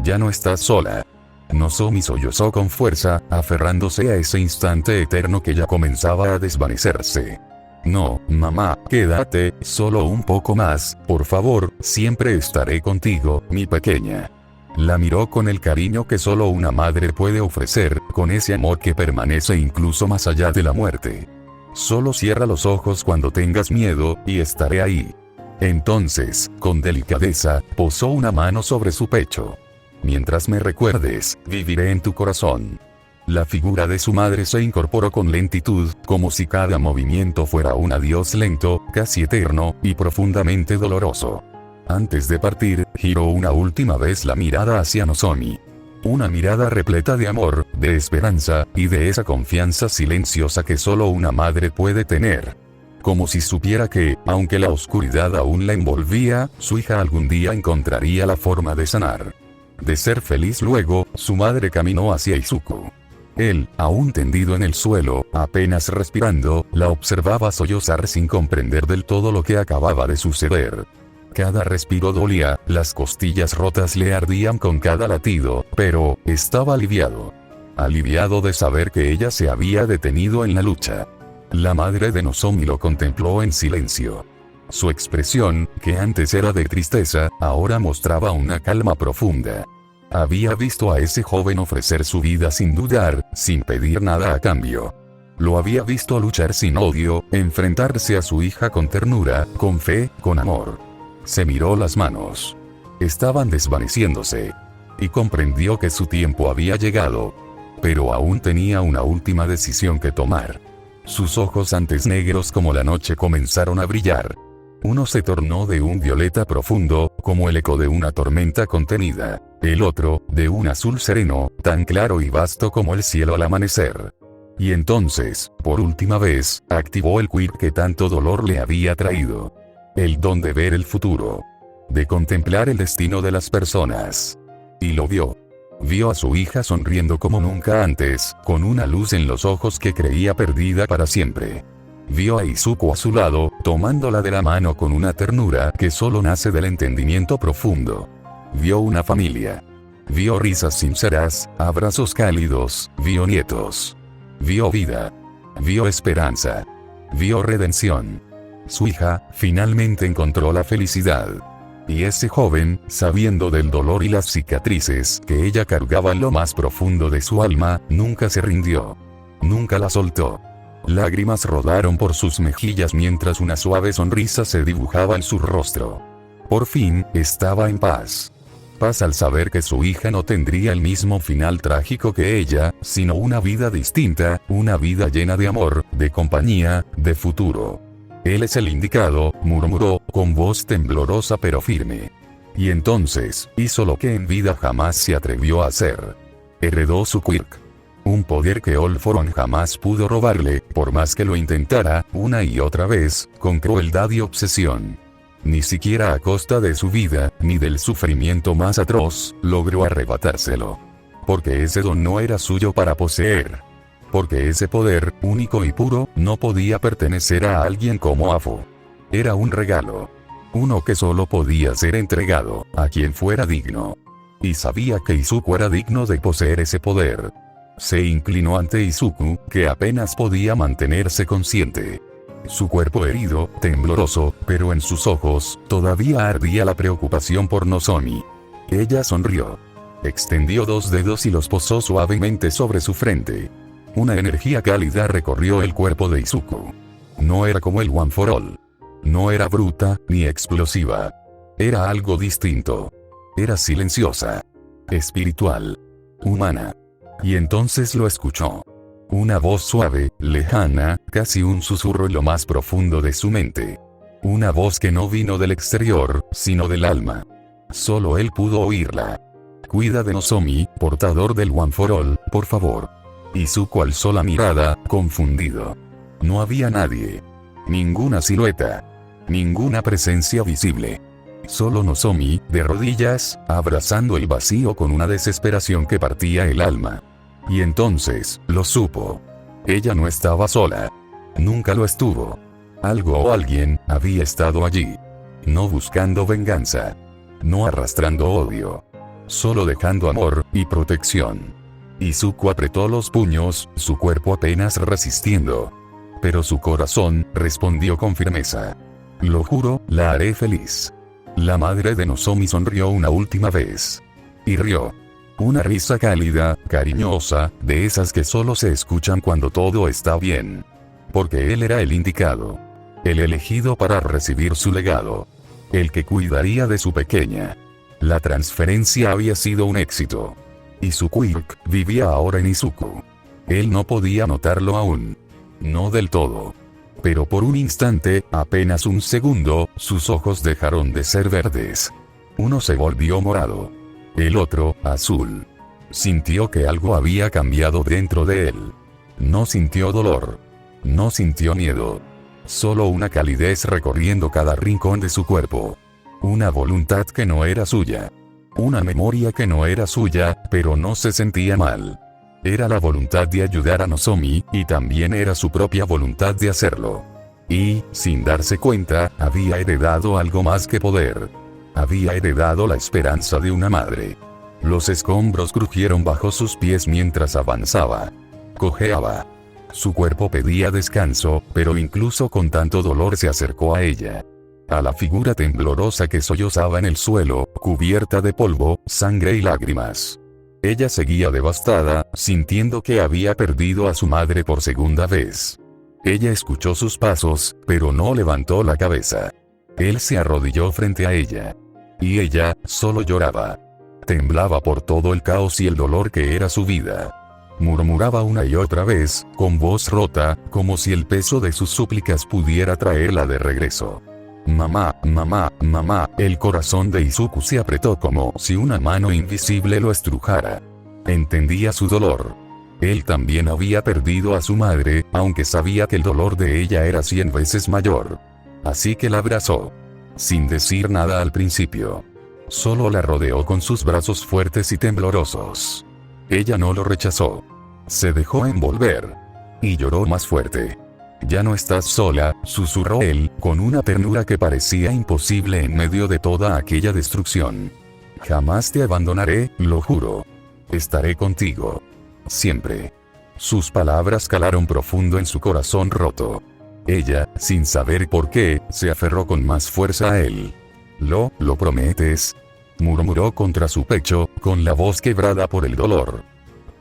Ya no estás sola. Nozomi sollozó con fuerza, aferrándose a ese instante eterno que ya comenzaba a desvanecerse. No, mamá, quédate, solo un poco más, por favor, siempre estaré contigo, mi pequeña. La miró con el cariño que solo una madre puede ofrecer, con ese amor que permanece incluso más allá de la muerte. Solo cierra los ojos cuando tengas miedo, y estaré ahí. Entonces, con delicadeza, posó una mano sobre su pecho. Mientras me recuerdes, viviré en tu corazón. La figura de su madre se incorporó con lentitud, como si cada movimiento fuera un adiós lento, casi eterno, y profundamente doloroso. Antes de partir, giró una última vez la mirada hacia Nozomi. Una mirada repleta de amor, de esperanza, y de esa confianza silenciosa que solo una madre puede tener. Como si supiera que, aunque la oscuridad aún la envolvía, su hija algún día encontraría la forma de sanar. De ser feliz luego, su madre caminó hacia Izuku. Él, aún tendido en el suelo, apenas respirando, la observaba sollozar sin comprender del todo lo que acababa de suceder. Cada respiro dolía, las costillas rotas le ardían con cada latido, pero, estaba aliviado. Aliviado de saber que ella se había detenido en la lucha. La madre de Nozomi lo contempló en silencio. Su expresión, que antes era de tristeza, ahora mostraba una calma profunda. Había visto a ese joven ofrecer su vida sin dudar, sin pedir nada a cambio. Lo había visto luchar sin odio, enfrentarse a su hija con ternura, con fe, con amor. Se miró las manos. Estaban desvaneciéndose. Y comprendió que su tiempo había llegado. Pero aún tenía una última decisión que tomar. Sus ojos antes negros como la noche comenzaron a brillar. Uno se tornó de un violeta profundo, como el eco de una tormenta contenida. El otro, de un azul sereno, tan claro y vasto como el cielo al amanecer. Y entonces, por última vez, activó el quirk que tanto dolor le había traído. El don de ver el futuro. De contemplar el destino de las personas. Y lo vio. Vio a su hija sonriendo como nunca antes, con una luz en los ojos que creía perdida para siempre. Vio a Izuku a su lado, tomándola de la mano con una ternura que solo nace del entendimiento profundo. Vio una familia. Vio risas sinceras, abrazos cálidos, vio nietos. Vio vida. Vio esperanza. Vio redención. Su hija, finalmente encontró la felicidad. Y ese joven, sabiendo del dolor y las cicatrices que ella cargaba en lo más profundo de su alma, nunca se rindió. Nunca la soltó. Lágrimas rodaron por sus mejillas mientras una suave sonrisa se dibujaba en su rostro. Por fin, estaba en paz. Paz al saber que su hija no tendría el mismo final trágico que ella, sino una vida distinta, una vida llena de amor, de compañía, de futuro. Él es el indicado, murmuró, con voz temblorosa pero firme. Y entonces, hizo lo que en vida jamás se atrevió a hacer. Heredó su quirk. Un poder que All For One jamás pudo robarle, por más que lo intentara, una y otra vez, con crueldad y obsesión. Ni siquiera a costa de su vida, ni del sufrimiento más atroz, logró arrebatárselo. Porque ese don no era suyo para poseer. Porque ese poder, único y puro, no podía pertenecer a alguien como Afo. Era un regalo. Uno que solo podía ser entregado a quien fuera digno. Y sabía que Izuku era digno de poseer ese poder. Se inclinó ante Izuku, que apenas podía mantenerse consciente. Su cuerpo herido, tembloroso, pero en sus ojos, todavía ardía la preocupación por Nozomi. Ella sonrió. Extendió dos dedos y los posó suavemente sobre su frente. Una energía cálida recorrió el cuerpo de Izuku. No era como el One for All. No era bruta, ni explosiva. Era algo distinto. Era silenciosa. Espiritual. Humana. Y entonces lo escuchó. Una voz suave, lejana, casi un susurro en lo más profundo de su mente. Una voz que no vino del exterior, sino del alma. Solo él pudo oírla. Cuida de Nozomi, portador del One for All, por favor. Izuku alzó la mirada, confundido. No había nadie. Ninguna silueta. Ninguna presencia visible. Solo Nozomi, de rodillas, abrazando el vacío con una desesperación que partía el alma. Y entonces, lo supo. Ella no estaba sola. Nunca lo estuvo. Algo o alguien había estado allí. No buscando venganza. No arrastrando odio. Solo dejando amor y protección. Izuku apretó los puños, su cuerpo apenas resistiendo. Pero su corazón respondió con firmeza. Lo juro, la haré feliz. La madre de Nozomi sonrió una última vez. Y rió. Una risa cálida, cariñosa, de esas que solo se escuchan cuando todo está bien. Porque él era el indicado. El elegido para recibir su legado. El que cuidaría de su pequeña. La transferencia había sido un éxito. Izuku-ik vivía ahora en Izuku. Él no podía notarlo aún. No del todo. Pero por un instante, apenas un segundo, sus ojos dejaron de ser verdes. Uno se volvió morado. El otro, azul. Sintió que algo había cambiado dentro de él. No sintió dolor. No sintió miedo. Solo una calidez recorriendo cada rincón de su cuerpo. Una voluntad que no era suya. Una memoria que no era suya, pero no se sentía mal. Era la voluntad de ayudar a Nozomi, y también era su propia voluntad de hacerlo. Y, sin darse cuenta, había heredado algo más que poder. Había heredado la esperanza de una madre. Los escombros crujieron bajo sus pies mientras avanzaba. Cojeaba. Su cuerpo pedía descanso, pero incluso con tanto dolor se acercó a ella. A la figura temblorosa que sollozaba en el suelo, cubierta de polvo, sangre y lágrimas. Ella seguía devastada, sintiendo que había perdido a su madre por segunda vez. Ella escuchó sus pasos, pero no levantó la cabeza. Él se arrodilló frente a ella. Y ella, solo lloraba. Temblaba por todo el caos y el dolor que era su vida. Murmuraba una y otra vez, con voz rota, como si el peso de sus súplicas pudiera traerla de regreso. Mamá, mamá, mamá. El corazón de Izuku se apretó como si una mano invisible lo estrujara. Entendía su dolor. Él también había perdido a su madre, aunque sabía que el dolor de ella era 100 veces mayor. Así que la abrazó. Sin decir nada al principio. Solo la rodeó con sus brazos fuertes y temblorosos. Ella no lo rechazó. Se dejó envolver. Y lloró más fuerte. Ya no estás sola, susurró él, con una ternura que parecía imposible en medio de toda aquella destrucción. Jamás te abandonaré, lo juro. Estaré contigo. Siempre. Sus palabras calaron profundo en su corazón roto. Ella, sin saber por qué, se aferró con más fuerza a él. ¿Lo prometes? Murmuró contra su pecho, con la voz quebrada por el dolor.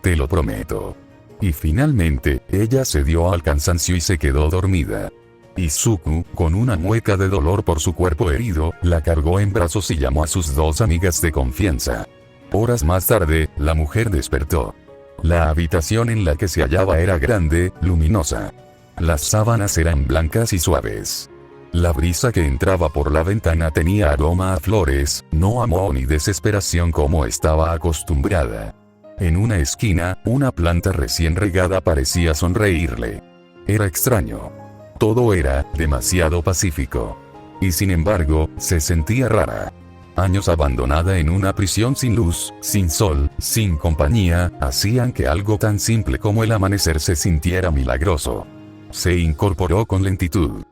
Te lo prometo. Y finalmente, ella cedió al cansancio y se quedó dormida. Izuku, con una mueca de dolor por su cuerpo herido, la cargó en brazos y llamó a sus dos amigas de confianza. Horas más tarde, la mujer despertó. La habitación en la que se hallaba era grande, luminosa. Las sábanas eran blancas y suaves. La brisa que entraba por la ventana tenía aroma a flores, no a moho ni desesperación como estaba acostumbrada. En una esquina, una planta recién regada parecía sonreírle. Era extraño. Todo era demasiado pacífico. Y sin embargo, se sentía rara. Años abandonada en una prisión sin luz, sin sol, sin compañía, hacían que algo tan simple como el amanecer se sintiera milagroso. Se incorporó con lentitud.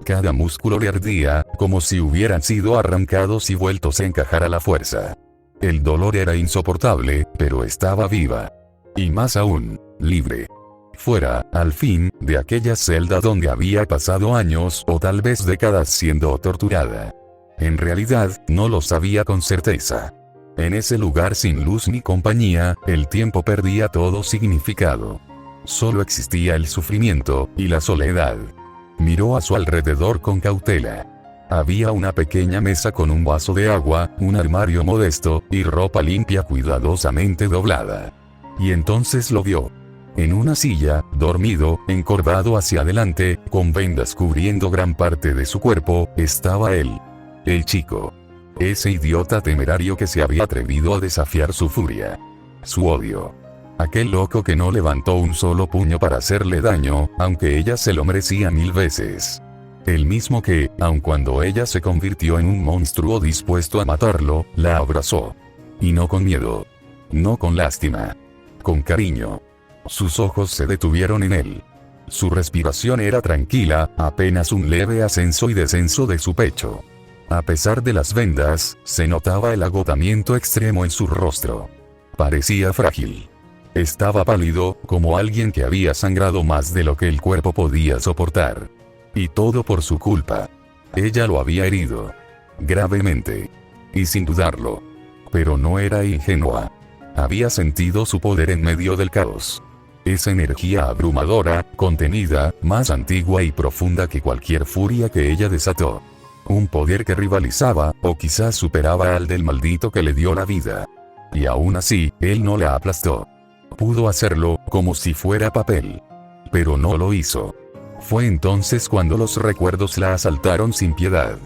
Cada músculo le ardía, como si hubieran sido arrancados y vueltos a encajar a la fuerza. El dolor era insoportable, pero estaba viva. Y más aún, libre. Fuera, al fin, de aquella celda donde había pasado años o tal vez décadas siendo torturada. En realidad, no lo sabía con certeza. En ese lugar sin luz ni compañía, el tiempo perdía todo significado. Solo existía el sufrimiento y la soledad. Miró a su alrededor con cautela. Había una pequeña mesa con un vaso de agua, un armario modesto, y ropa limpia cuidadosamente doblada. Y entonces lo vio. En una silla, dormido, encorvado hacia adelante, con vendas cubriendo gran parte de su cuerpo, estaba él. El chico. Ese idiota temerario que se había atrevido a desafiar su furia. Su odio. Aquel loco que no levantó un solo puño para hacerle daño, aunque ella se lo merecía 1000 veces. El mismo que, aun cuando ella se convirtió en un monstruo dispuesto a matarlo, la abrazó. Y no con miedo. No con lástima. Con cariño. Sus ojos se detuvieron en él. Su respiración era tranquila, apenas un leve ascenso y descenso de su pecho. A pesar de las vendas, se notaba el agotamiento extremo en su rostro. Parecía frágil. Estaba pálido, como alguien que había sangrado más de lo que el cuerpo podía soportar. Y todo por su culpa. Ella lo había herido. Gravemente. Y sin dudarlo. Pero no era ingenua. Había sentido su poder en medio del caos. Esa energía abrumadora, contenida, más antigua y profunda que cualquier furia que ella desató. Un poder que rivalizaba, o quizás superaba al del maldito que le dio la vida. Y aún así, él no la aplastó. Pudo hacerlo, como si fuera papel. Pero no lo hizo. Fue entonces cuando los recuerdos la asaltaron sin piedad.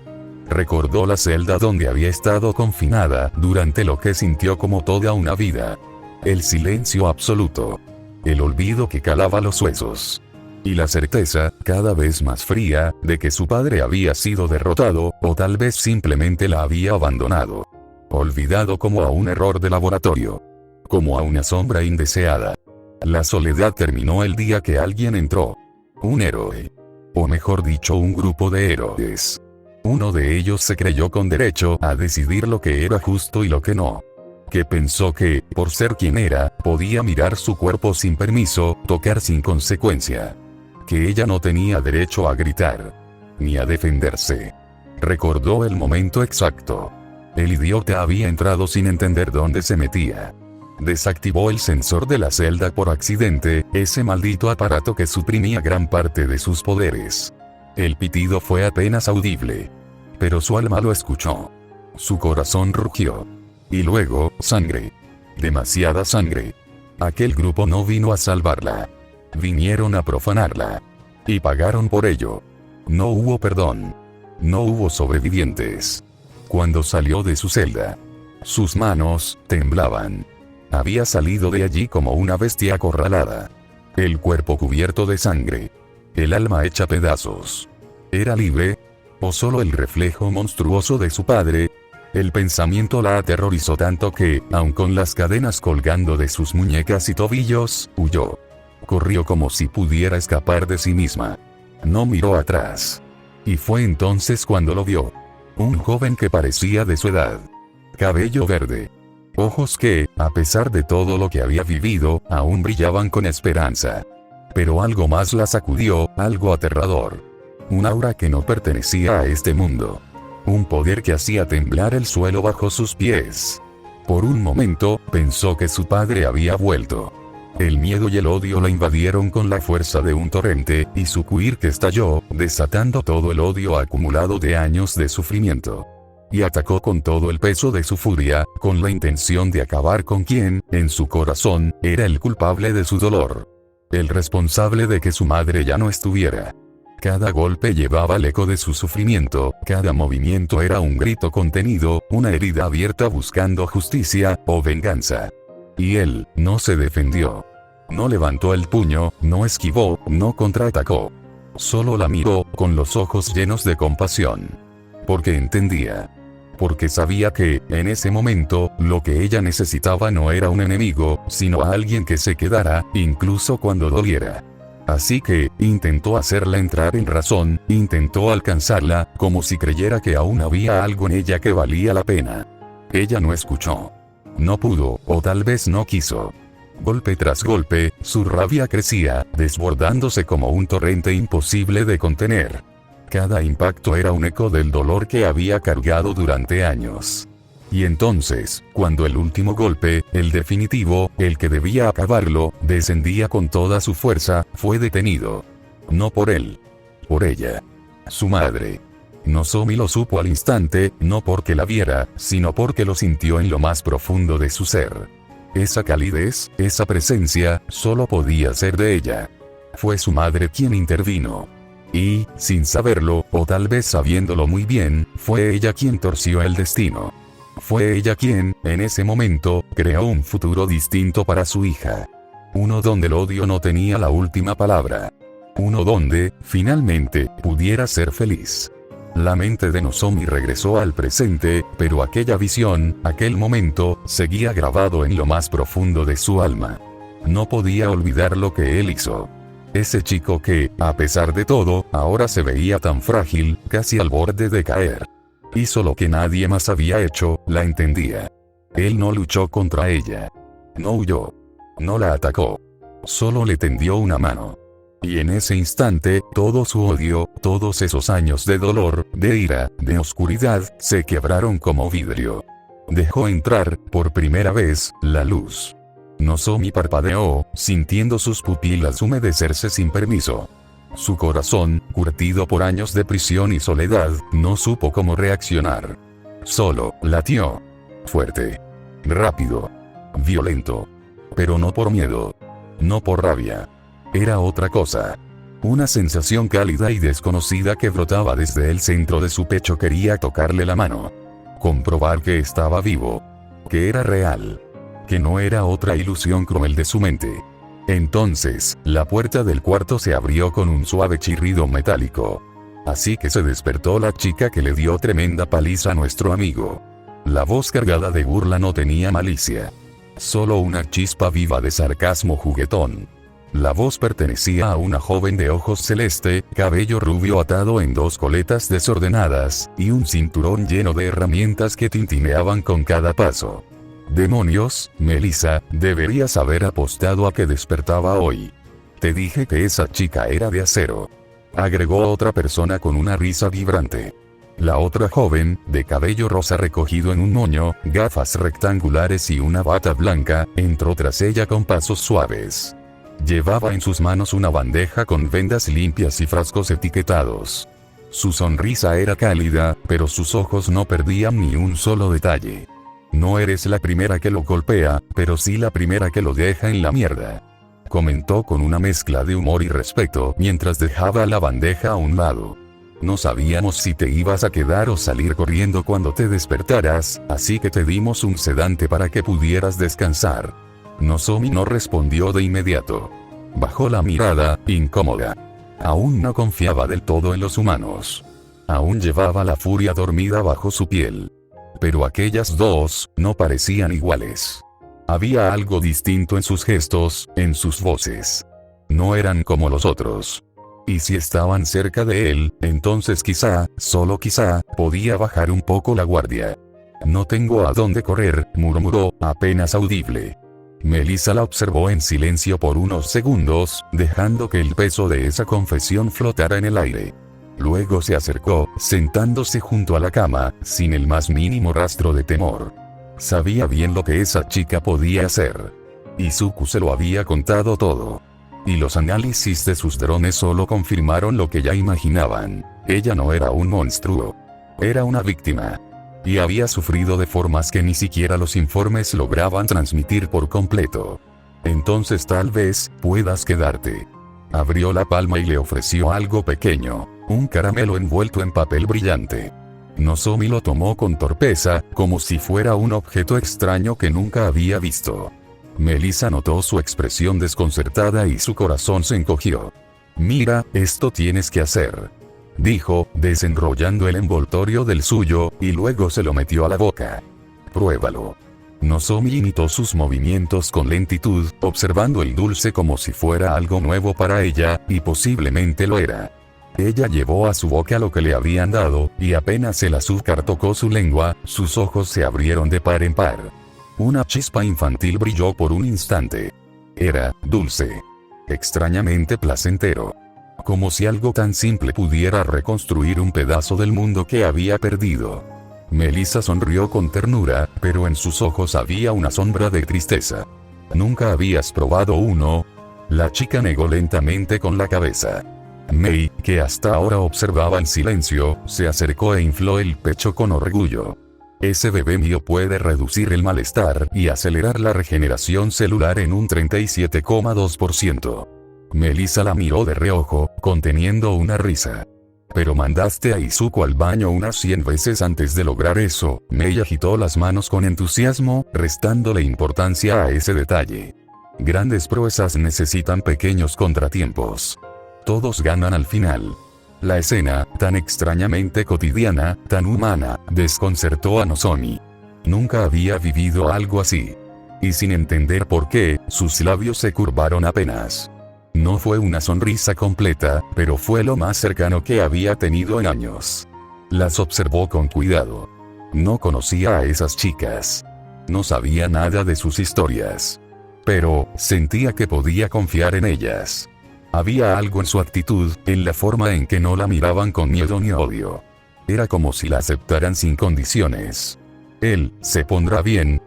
Recordó la celda donde había estado confinada durante lo que sintió como toda una vida. El silencio absoluto. El olvido que calaba los huesos. Y la certeza, cada vez más fría, de que su padre había sido derrotado, o tal vez simplemente la había abandonado. Olvidado como a un error de laboratorio. Como a una sombra indeseada. La soledad terminó el día que alguien entró. Un héroe. O mejor dicho, un grupo de héroes. Uno de ellos se creyó con derecho a decidir lo que era justo y lo que no. Que pensó que, por ser quien era, podía mirar su cuerpo sin permiso, tocar sin consecuencia. Que ella no tenía derecho a gritar. Ni a defenderse. Recordó el momento exacto. El idiota había entrado sin entender dónde se metía. Desactivó el sensor de la celda por accidente, ese maldito aparato que suprimía gran parte de sus poderes. El pitido fue apenas audible. Pero su alma lo escuchó. Su corazón rugió. Y luego, sangre. Demasiada sangre. Aquel grupo no vino a salvarla. Vinieron a profanarla. Y pagaron por ello. No hubo perdón. No hubo sobrevivientes. Cuando salió de su celda, sus manos temblaban. Había salido de allí como una bestia acorralada. El cuerpo cubierto de sangre. El alma hecha pedazos. ¿Era libre? ¿O solo el reflejo monstruoso de su padre? El pensamiento la aterrorizó tanto que, aun con las cadenas colgando de sus muñecas y tobillos, huyó. Corrió como si pudiera escapar de sí misma. No miró atrás. Y fue entonces cuando lo vio. Un joven que parecía de su edad. Cabello verde. Ojos que, a pesar de todo lo que había vivido, aún brillaban con esperanza. Pero algo más la sacudió, algo aterrador. Un aura que no pertenecía a este mundo. Un poder que hacía temblar el suelo bajo sus pies. Por un momento, pensó que su padre había vuelto. El miedo y el odio la invadieron con la fuerza de un torrente, y su cuir que estalló, desatando todo el odio acumulado de años de sufrimiento. Y atacó con todo el peso de su furia, con la intención de acabar con quien, en su corazón, era el culpable de su dolor. El responsable de que su madre ya no estuviera. Cada golpe llevaba el eco de su sufrimiento, cada movimiento era un grito contenido, una herida abierta buscando justicia, o venganza. Y él, no se defendió. No levantó el puño, no esquivó, no contraatacó. Solo la miró, con los ojos llenos de compasión. Porque entendía. Porque sabía que, en ese momento, lo que ella necesitaba no era un enemigo, sino a alguien que se quedara, incluso cuando doliera. Así que, intentó hacerla entrar en razón, intentó alcanzarla, como si creyera que aún había algo en ella que valía la pena. Ella no escuchó. No pudo, o tal vez no quiso. Golpe tras golpe, su rabia crecía, desbordándose como un torrente imposible de contener. Cada impacto era un eco del dolor que había cargado durante años. Y entonces, cuando el último golpe, el definitivo, el que debía acabarlo, descendía con toda su fuerza, fue detenido. No por él. Por ella. Su madre. Nozomi lo supo al instante, no porque la viera, sino porque lo sintió en lo más profundo de su ser. Esa calidez, esa presencia, solo podía ser de ella. Fue su madre quien intervino. Y, sin saberlo, o tal vez sabiéndolo muy bien, fue ella quien torció el destino. Fue ella quien, en ese momento, creó un futuro distinto para su hija. Uno donde el odio no tenía la última palabra. Uno donde, finalmente, pudiera ser feliz. La mente de Nozomi regresó al presente, pero aquella visión, aquel momento, seguía grabado en lo más profundo de su alma. No podía olvidar lo que él hizo. Ese chico que, a pesar de todo, ahora se veía tan frágil, casi al borde de caer. Hizo lo que nadie más había hecho, la entendía. Él no luchó contra ella. No huyó. No la atacó. Solo le tendió una mano. Y en ese instante, todo su odio, todos esos años de dolor, de ira, de oscuridad, se quebraron como vidrio. Dejó entrar, por primera vez, la luz. Nozomi parpadeó, sintiendo sus pupilas humedecerse sin permiso. Su corazón, curtido por años de prisión y soledad, no supo cómo reaccionar. Solo latió. Fuerte. Rápido. Violento. Pero no por miedo. No por rabia. Era otra cosa. Una sensación cálida y desconocida que brotaba desde el centro de su pecho. Quería tocarle la mano. Comprobar que estaba vivo. Que era real. Que no era otra ilusión cruel de su mente. Entonces, la puerta del cuarto se abrió con un suave chirrido metálico. Así que se despertó la chica que le dio tremenda paliza a nuestro amigo. La voz cargada de burla no tenía malicia. Solo una chispa viva de sarcasmo juguetón. La voz pertenecía a una joven de ojos celeste, cabello rubio atado en dos coletas desordenadas, y un cinturón lleno de herramientas que tintineaban con cada paso. Demonios, Melissa, deberías haber apostado a que despertaba hoy. Te dije que esa chica era de acero. Agregó otra persona con una risa vibrante. La otra joven, de cabello rosa recogido en un moño, gafas rectangulares y una bata blanca, entró tras ella con pasos suaves. Llevaba en sus manos una bandeja con vendas limpias y frascos etiquetados. Su sonrisa era cálida, pero sus ojos no perdían ni un solo detalle. No eres la primera que lo golpea, pero sí la primera que lo deja en la mierda. Comentó con una mezcla de humor y respeto mientras dejaba la bandeja a un lado. No sabíamos si te ibas a quedar o salir corriendo cuando te despertaras, así que te dimos un sedante para que pudieras descansar. Nozomi no respondió de inmediato. Bajó la mirada, incómoda. Aún no confiaba del todo en los humanos. Aún llevaba la furia dormida bajo su piel. Pero aquellas dos, no parecían iguales. Había algo distinto en sus gestos, en sus voces. No eran como los otros. Y si estaban cerca de él, entonces quizá, solo quizá, podía bajar un poco la guardia. No tengo a dónde correr, murmuró, apenas audible. Melissa la observó en silencio por unos segundos, dejando que el peso de esa confesión flotara en el aire. Luego se acercó, sentándose junto a la cama, sin el más mínimo rastro de temor. Sabía bien lo que esa chica podía hacer. Izuku se lo había contado todo. Y los análisis de sus drones solo confirmaron lo que ya imaginaban. Ella no era un monstruo. Era una víctima. Y había sufrido de formas que ni siquiera los informes lograban transmitir por completo. Entonces tal vez, puedas quedarte. Abrió la palma y le ofreció algo pequeño. Un caramelo envuelto en papel brillante. Nozomi lo tomó con torpeza, como si fuera un objeto extraño que nunca había visto. Melissa notó su expresión desconcertada y su corazón se encogió. Mira, esto tienes que hacer. Dijo, desenrollando el envoltorio del suyo, y luego se lo metió a la boca. Pruébalo. Nozomi imitó sus movimientos con lentitud, observando el dulce como si fuera algo nuevo para ella, y posiblemente lo era. Ella llevó a su boca lo que le habían dado, y apenas el azúcar tocó su lengua, sus ojos se abrieron de par en par. Una chispa infantil brilló por un instante. Era dulce. Extrañamente placentero. Como si algo tan simple pudiera reconstruir un pedazo del mundo que había perdido. Melissa sonrió con ternura, pero en sus ojos había una sombra de tristeza. ¿Nunca habías probado uno? La chica negó lentamente con la cabeza. Mei, que hasta ahora observaba en silencio, se acercó e infló el pecho con orgullo. Ese bebé mío puede reducir el malestar y acelerar la regeneración celular en un 37,2%. Melissa la miró de reojo, conteniendo una risa. Pero mandaste a Izuku al baño unas 100 veces antes de lograr eso. Mei agitó las manos con entusiasmo, restándole importancia a ese detalle. Grandes proezas necesitan pequeños contratiempos. Todos ganan al final. La escena, tan extrañamente cotidiana, tan humana, desconcertó a Nozomi. Nunca había vivido algo así. Y sin entender por qué, sus labios se curvaron apenas. No fue una sonrisa completa, pero fue lo más cercano que había tenido en años. Las observó con cuidado. No conocía a esas chicas. No sabía nada de sus historias. Pero, sentía que podía confiar en ellas. Había algo en su actitud, en la forma en que no la miraban con miedo ni odio. Era como si la aceptaran sin condiciones. ¿Él, se pondrá bien?,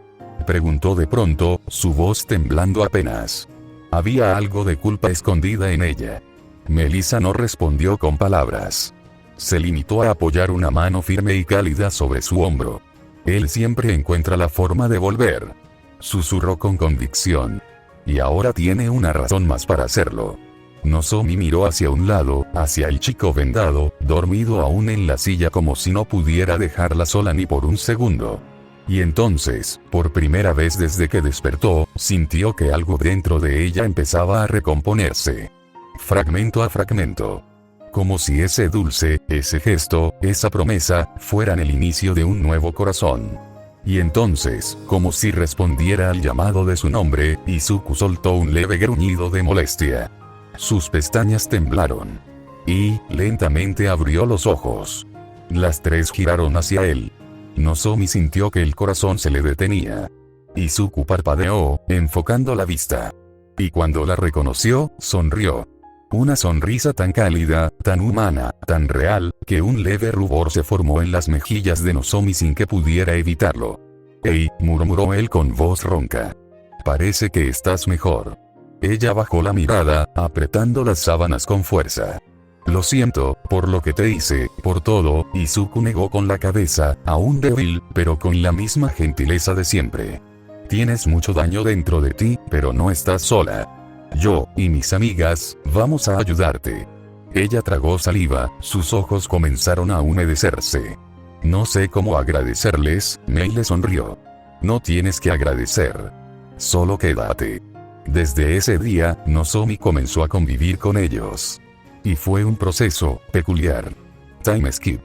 preguntó de pronto, su voz temblando apenas. Había algo de culpa escondida en ella. Melissa no respondió con palabras. Se limitó a apoyar una mano firme y cálida sobre su hombro. Él siempre encuentra la forma de volver. Susurró con convicción. Y ahora tiene una razón más para hacerlo. Nozomi miró hacia un lado, hacia el chico vendado, dormido aún en la silla como si no pudiera dejarla sola ni por un segundo. Y entonces, por primera vez desde que despertó, sintió que algo dentro de ella empezaba a recomponerse. Fragmento a fragmento. Como si ese dulce, ese gesto, esa promesa, fueran el inicio de un nuevo corazón. Y entonces, como si respondiera al llamado de su nombre, Izuku soltó un leve gruñido de molestia. Sus pestañas temblaron. Y, lentamente abrió los ojos. Las tres giraron hacia él. Nozomi sintió que el corazón se le detenía. Izuku parpadeó, enfocando la vista. Y cuando la reconoció, sonrió. Una sonrisa tan cálida, tan humana, tan real, que un leve rubor se formó en las mejillas de Nozomi sin que pudiera evitarlo. «Hey», murmuró él con voz ronca. «Parece que estás mejor». Ella bajó la mirada, apretando las sábanas con fuerza. «Lo siento, por lo que te hice, por todo», Izuku negó con la cabeza, aún débil, pero con la misma gentileza de siempre. «Tienes mucho daño dentro de ti, pero no estás sola. Yo, y mis amigas, vamos a ayudarte». Ella tragó saliva, sus ojos comenzaron a humedecerse. «No sé cómo agradecerles», Mei le sonrió. «No tienes que agradecer. Solo quédate». Desde ese día, Nozomi comenzó a convivir con ellos. Y fue un proceso peculiar. Time skip.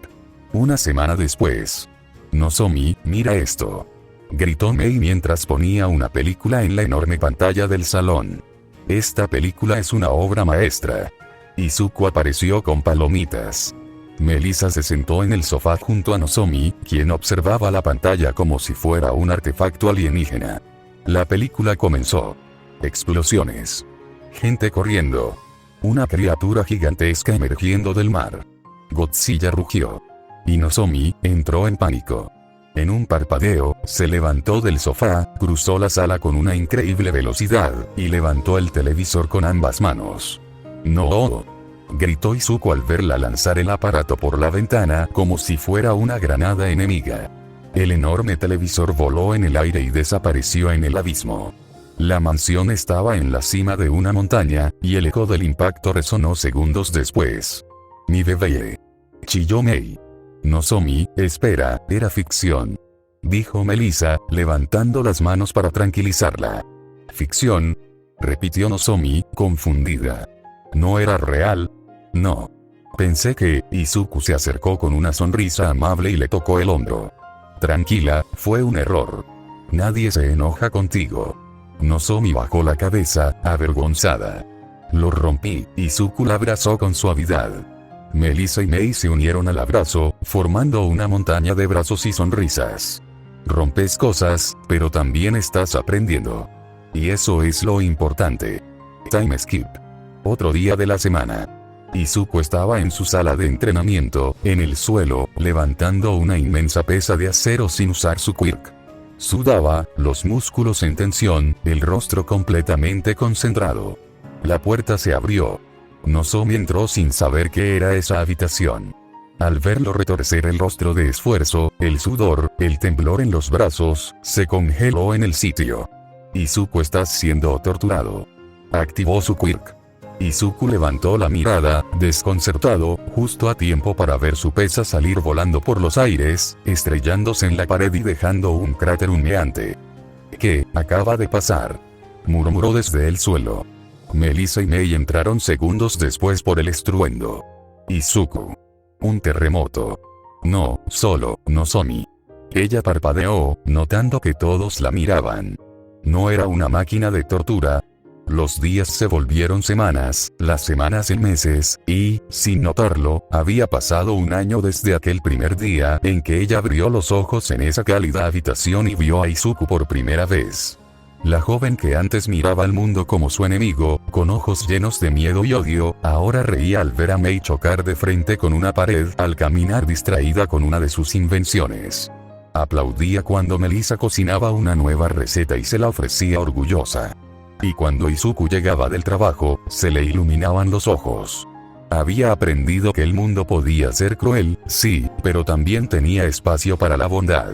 Una semana después. «Nozomi, mira esto», gritó Mei mientras ponía una película en la enorme pantalla del salón. «Esta película es una obra maestra». Izuku apareció con palomitas. Melissa se sentó en el sofá junto a Nozomi, quien observaba la pantalla como si fuera un artefacto alienígena. La película comenzó. Explosiones. Gente corriendo. Una criatura gigantesca emergiendo del mar. Godzilla rugió. Y Nozomi entró en pánico. En un parpadeo, se levantó del sofá, cruzó la sala con una increíble velocidad, y levantó el televisor con ambas manos. «¡No!», gritó Izuku al verla lanzar el aparato por la ventana como si fuera una granada enemiga. El enorme televisor voló en el aire y desapareció en el abismo. La mansión estaba en la cima de una montaña, y el eco del impacto resonó segundos después. «Mi bebé», chilló Mei. «Nozomi, espera, era ficción», dijo Melissa, levantando las manos para tranquilizarla. «¿Ficción?», repitió Nozomi, confundida. «¿No era real?». «No. Pensé que», Izuku se acercó con una sonrisa amable y le tocó el hombro. «Tranquila, fue un error. Nadie se enoja contigo». Nozomi bajó la cabeza, avergonzada. «Lo rompí», Izuku la abrazó con suavidad. Melissa y Mei se unieron al abrazo, formando una montaña de brazos y sonrisas. «Rompes cosas, pero también estás aprendiendo. Y eso es lo importante». Time skip. Otro día de la semana. Izuku estaba en su sala de entrenamiento, en el suelo, levantando una inmensa pesa de acero sin usar su quirk. Sudaba, los músculos en tensión, el rostro completamente concentrado. La puerta se abrió. Nozomi entró sin saber qué era esa habitación. Al verlo retorcer el rostro de esfuerzo, el sudor, el temblor en los brazos, se congeló en el sitio. «Izuku, estás siendo torturado». Activó su quirk. Izuku levantó la mirada, desconcertado, justo a tiempo para ver su pesa salir volando por los aires, estrellándose en la pared y dejando un cráter humeante. «¿Qué acaba de pasar?», murmuró desde el suelo. Melissa y Mei entraron segundos después por el estruendo. «Izuku. Un terremoto». «No, solo, Nozomi». Ella parpadeó, notando que todos la miraban. No era una máquina de tortura. Los días se volvieron semanas, las semanas en meses, y, sin notarlo, había pasado un año desde aquel primer día en que ella abrió los ojos en esa cálida habitación y vio a Izuku por primera vez. La joven que antes miraba al mundo como su enemigo, con ojos llenos de miedo y odio, ahora reía al ver a Mei chocar de frente con una pared al caminar distraída con una de sus invenciones. Aplaudía cuando Melissa cocinaba una nueva receta y se la ofrecía orgullosa. Y cuando Izuku llegaba del trabajo, se le iluminaban los ojos. había aprendido que el mundo podía ser cruel, sí, pero también tenía espacio para la bondad.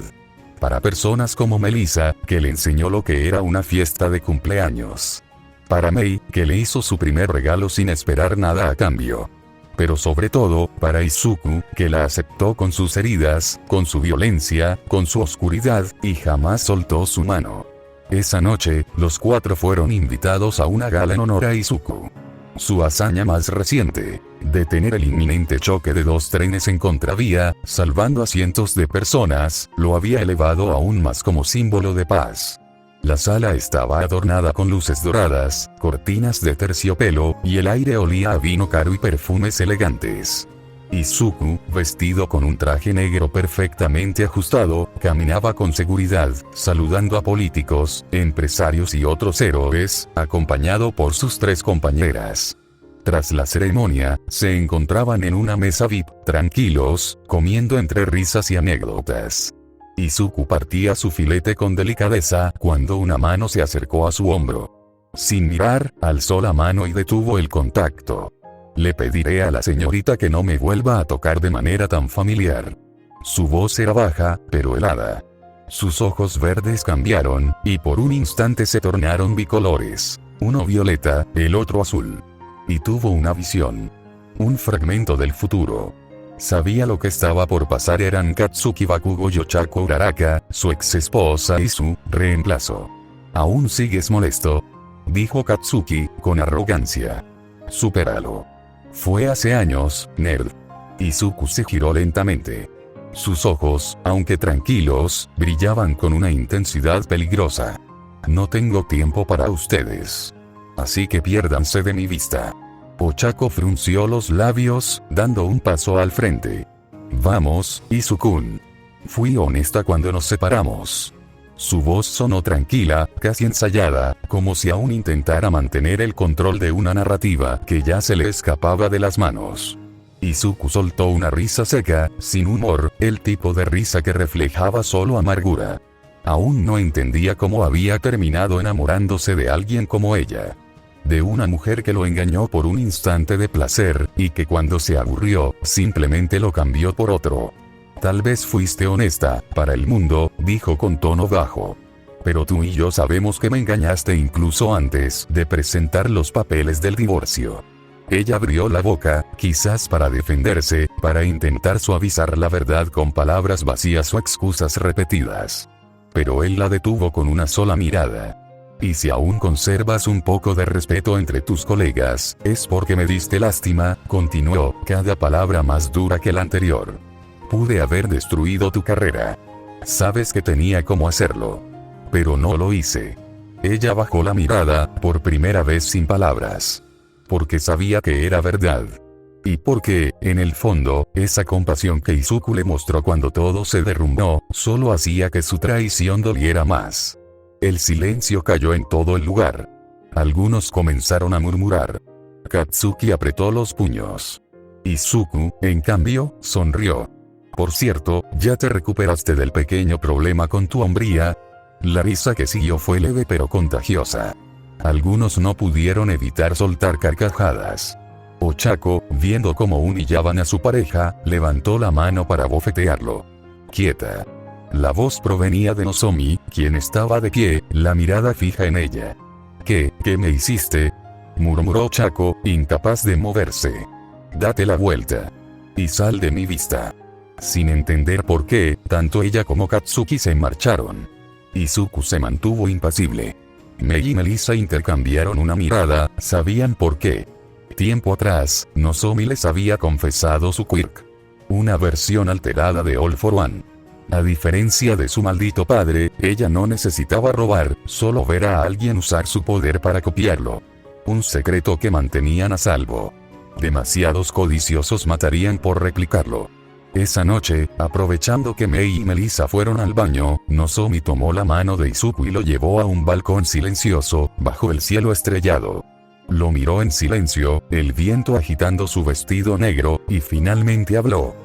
Para personas como Melissa, que le enseñó lo que era una fiesta de cumpleaños. Para Mei, que le hizo su primer regalo sin esperar nada a cambio. Pero sobre todo, para Izuku, que la aceptó con sus heridas, con su violencia, con su oscuridad, y jamás soltó su mano. Esa noche, los 4 fueron invitados a una gala en honor a Izuku. Su hazaña más reciente, detener el inminente choque de 2 trenes en contravía, salvando a cientos de personas, lo había elevado aún más como símbolo de paz. La sala estaba adornada con luces doradas, cortinas de terciopelo, y el aire olía a vino caro y perfumes elegantes. Izuku, vestido con un traje negro perfectamente ajustado, caminaba con seguridad, saludando a políticos, empresarios y otros héroes, acompañado por sus 3 compañeras. Tras la ceremonia, se encontraban en una mesa VIP, tranquilos, comiendo entre risas y anécdotas. Izuku partía su filete con delicadeza, cuando una mano se acercó a su hombro. Sin mirar, alzó la mano y detuvo el contacto. Le pediré a la señorita que no me vuelva a tocar de manera tan familiar. Su voz era baja, pero helada. Sus ojos verdes cambiaron, y por un instante se tornaron bicolores. Uno violeta, el otro azul. Y tuvo una visión. Un fragmento del futuro. Sabía lo que estaba por pasar. Eran Katsuki Bakugo y Ochako Uraraka, su ex esposa y su reemplazo. ¿Aún sigues molesto?, dijo Katsuki, con arrogancia. Supéralo. Fue hace años, nerd. Izuku se giró lentamente. Sus ojos, aunque tranquilos, brillaban con una intensidad peligrosa. No tengo tiempo para ustedes. Así que piérdanse de mi vista. Ochako frunció los labios, dando un paso al frente. Vamos, Izuku-kun. Fui honesta cuando nos separamos. Su voz sonó tranquila, casi ensayada, como si aún intentara mantener el control de una narrativa que ya se le escapaba de las manos. Izuku soltó una risa seca, sin humor, el tipo de risa que reflejaba solo amargura. Aún no entendía cómo había terminado enamorándose de alguien como ella. De una mujer que lo engañó por un instante de placer, y que cuando se aburrió, simplemente lo cambió por otro. Tal vez fuiste honesta, para el mundo, dijo con tono bajo. Pero tú y yo sabemos que me engañaste incluso antes de presentar los papeles del divorcio. Ella abrió la boca, quizás para defenderse, para intentar suavizar la verdad con palabras vacías o excusas repetidas. Pero él la detuvo con una sola mirada. Y si aún conservas un poco de respeto entre tus colegas, es porque me diste lástima, continuó, cada palabra más dura que la anterior. Pude haber destruido tu carrera. Sabes que tenía cómo hacerlo. Pero no lo hice. Ella bajó la mirada, por primera vez sin palabras. Porque sabía que era verdad. Y porque, en el fondo, esa compasión que Izuku le mostró cuando todo se derrumbó, solo hacía que su traición doliera más. El silencio cayó en todo el lugar. Algunos comenzaron a murmurar. Katsuki apretó los puños. Izuku, en cambio, sonrió. Por cierto, ¿ya te recuperaste del pequeño problema con tu hombría? La risa que siguió fue leve pero contagiosa. Algunos no pudieron evitar soltar carcajadas. Ochako, viendo cómo humillaban a su pareja, levantó la mano para bofetearlo. Quieta. La voz provenía de Nozomi, quien estaba de pie, la mirada fija en ella. ¿Qué me hiciste?, murmuró Ochako, incapaz de moverse. Date la vuelta. Y sal de mi vista. Sin entender por qué, tanto ella como Katsuki se marcharon. Izuku se mantuvo impasible. Mei y Melissa intercambiaron una mirada, sabían por qué. Tiempo atrás, Nozomi les había confesado su quirk. Una versión alterada de All for One. A diferencia de su maldito padre, ella no necesitaba robar, solo ver a alguien usar su poder para copiarlo. Un secreto que mantenían a salvo. Demasiados codiciosos matarían por replicarlo. Esa noche, aprovechando que Mei y Melissa fueron al baño, Nozomi tomó la mano de Izuku y lo llevó a un balcón silencioso, bajo el cielo estrellado. Lo miró en silencio, el viento agitando su vestido negro, y finalmente habló.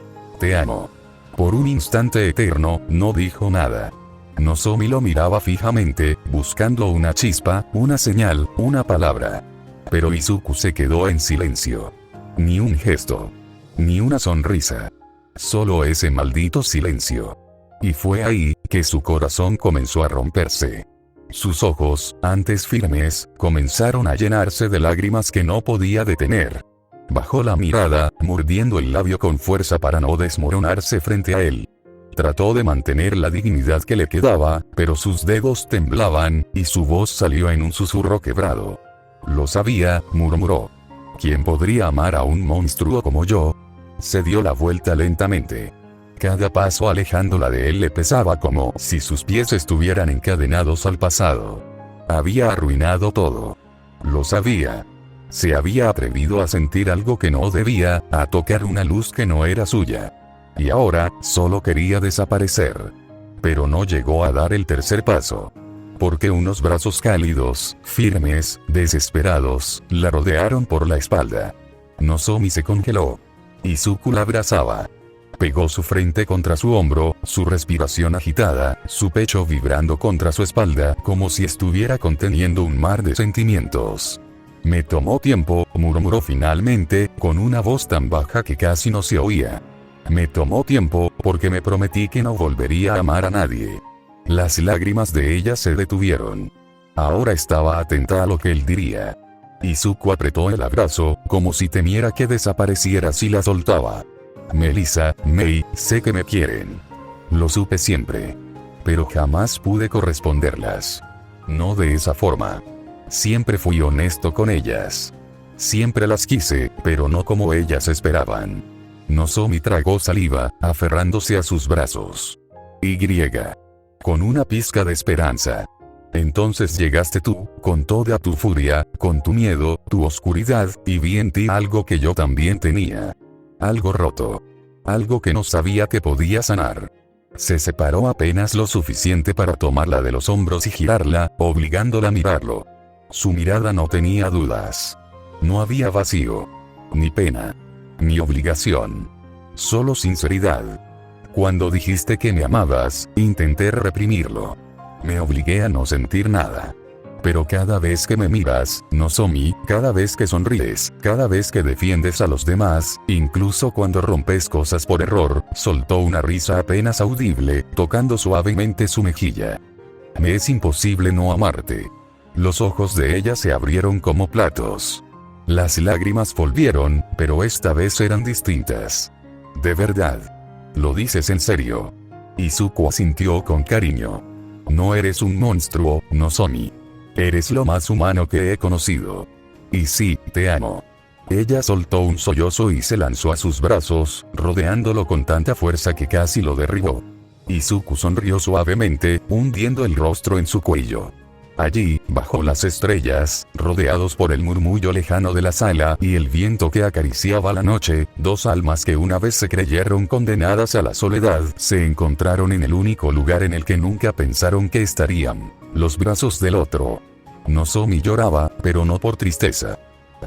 Te amo. Por un instante eterno, no dijo nada. Nozomi lo miraba fijamente, buscando una chispa, una señal, una palabra. Pero Izuku se quedó en silencio. Ni un gesto. Ni una sonrisa. Solo ese maldito silencio. Y fue ahí que su corazón comenzó a romperse. Sus ojos, antes firmes, comenzaron a llenarse de lágrimas que no podía detener. Bajó la mirada, mordiendo el labio con fuerza para no desmoronarse frente a él. Trató de mantener la dignidad que le quedaba, pero sus dedos temblaban, y su voz salió en un susurro quebrado. Lo sabía, murmuró. ¿Quién podría amar a un monstruo como yo? Se dio la vuelta lentamente. Cada paso alejándola de él le pesaba como si sus pies estuvieran encadenados al pasado. Había arruinado todo. Lo sabía. Se había atrevido a sentir algo que no debía, a tocar una luz que no era suya. Y ahora, solo quería desaparecer. Pero no llegó a dar el tercer paso. Porque unos brazos cálidos, firmes, desesperados, la rodearon por la espalda. Nozomi se congeló. Izuku la abrazaba. Pegó su frente contra su hombro, su respiración agitada, su pecho vibrando contra su espalda, como si estuviera conteniendo un mar de sentimientos. Me tomó tiempo, murmuró finalmente, con una voz tan baja que casi no se oía. Me tomó tiempo, porque me prometí que no volvería a amar a nadie. Las lágrimas de ella se detuvieron. Ahora estaba atenta a lo que él diría. Izuku apretó el abrazo, como si temiera que desapareciera si la soltaba. Melissa, Mei, sé que me quieren. Lo supe siempre. Pero jamás pude corresponderlas. No de esa forma. Siempre fui honesto con ellas. Siempre las quise, pero no como ellas esperaban. Nozomi tragó saliva, aferrándose a sus brazos. Con una pizca de esperanza. Entonces llegaste tú, con toda tu furia, con tu miedo, tu oscuridad, y vi en ti algo que yo también tenía. Algo roto. Algo que no sabía que podía sanar. Se separó apenas lo suficiente para tomarla de los hombros y girarla, obligándola a mirarlo. Su mirada no tenía dudas. No había vacío. Ni pena. Ni obligación. Solo sinceridad. Cuando dijiste que me amabas, intenté reprimirlo. Me obligué a no sentir nada. Pero cada vez que me miras, Nozomi, cada vez que sonríes, cada vez que defiendes a los demás, incluso cuando rompes cosas por error, soltó una risa apenas audible, tocando suavemente su mejilla. Me es imposible no amarte. Los ojos de ella se abrieron como platos. Las lágrimas volvieron, pero esta vez eran distintas. De verdad. ¿Lo dices en serio? Izuku asintió con cariño. No eres un monstruo, Nozomi. Eres lo más humano que he conocido. Y sí, te amo. Ella soltó un sollozo y se lanzó a sus brazos, rodeándolo con tanta fuerza que casi lo derribó. Izuku sonrió suavemente, hundiendo el rostro en su cuello. Allí, bajo las estrellas, rodeados por el murmullo lejano de la sala y el viento que acariciaba la noche, dos almas que una vez se creyeron condenadas a la soledad, se encontraron en el único lugar en el que nunca pensaron que estarían, los brazos del otro. Nozomi lloraba, pero no por tristeza.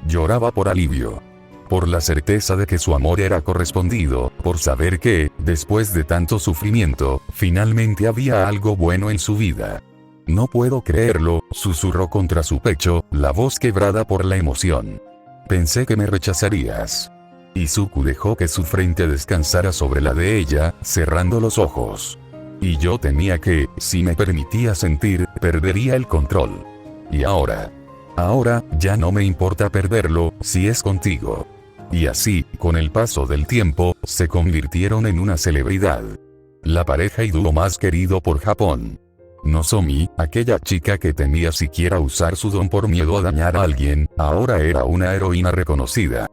Lloraba por alivio. Por la certeza de que su amor era correspondido, por saber que, después de tanto sufrimiento, finalmente había algo bueno en su vida. No puedo creerlo, susurró contra su pecho, la voz quebrada por la emoción. Pensé que me rechazarías. Izuku dejó que su frente descansara sobre la de ella, cerrando los ojos. Y yo temía que, si me permitía sentir, perdería el control. Y ahora, ya no me importa perderlo, si es contigo. Y así, con el paso del tiempo, se convirtieron en una celebridad. La pareja y dúo más querido por Japón. Nozomi, aquella chica que temía siquiera usar su don por miedo a dañar a alguien, ahora era una heroína reconocida.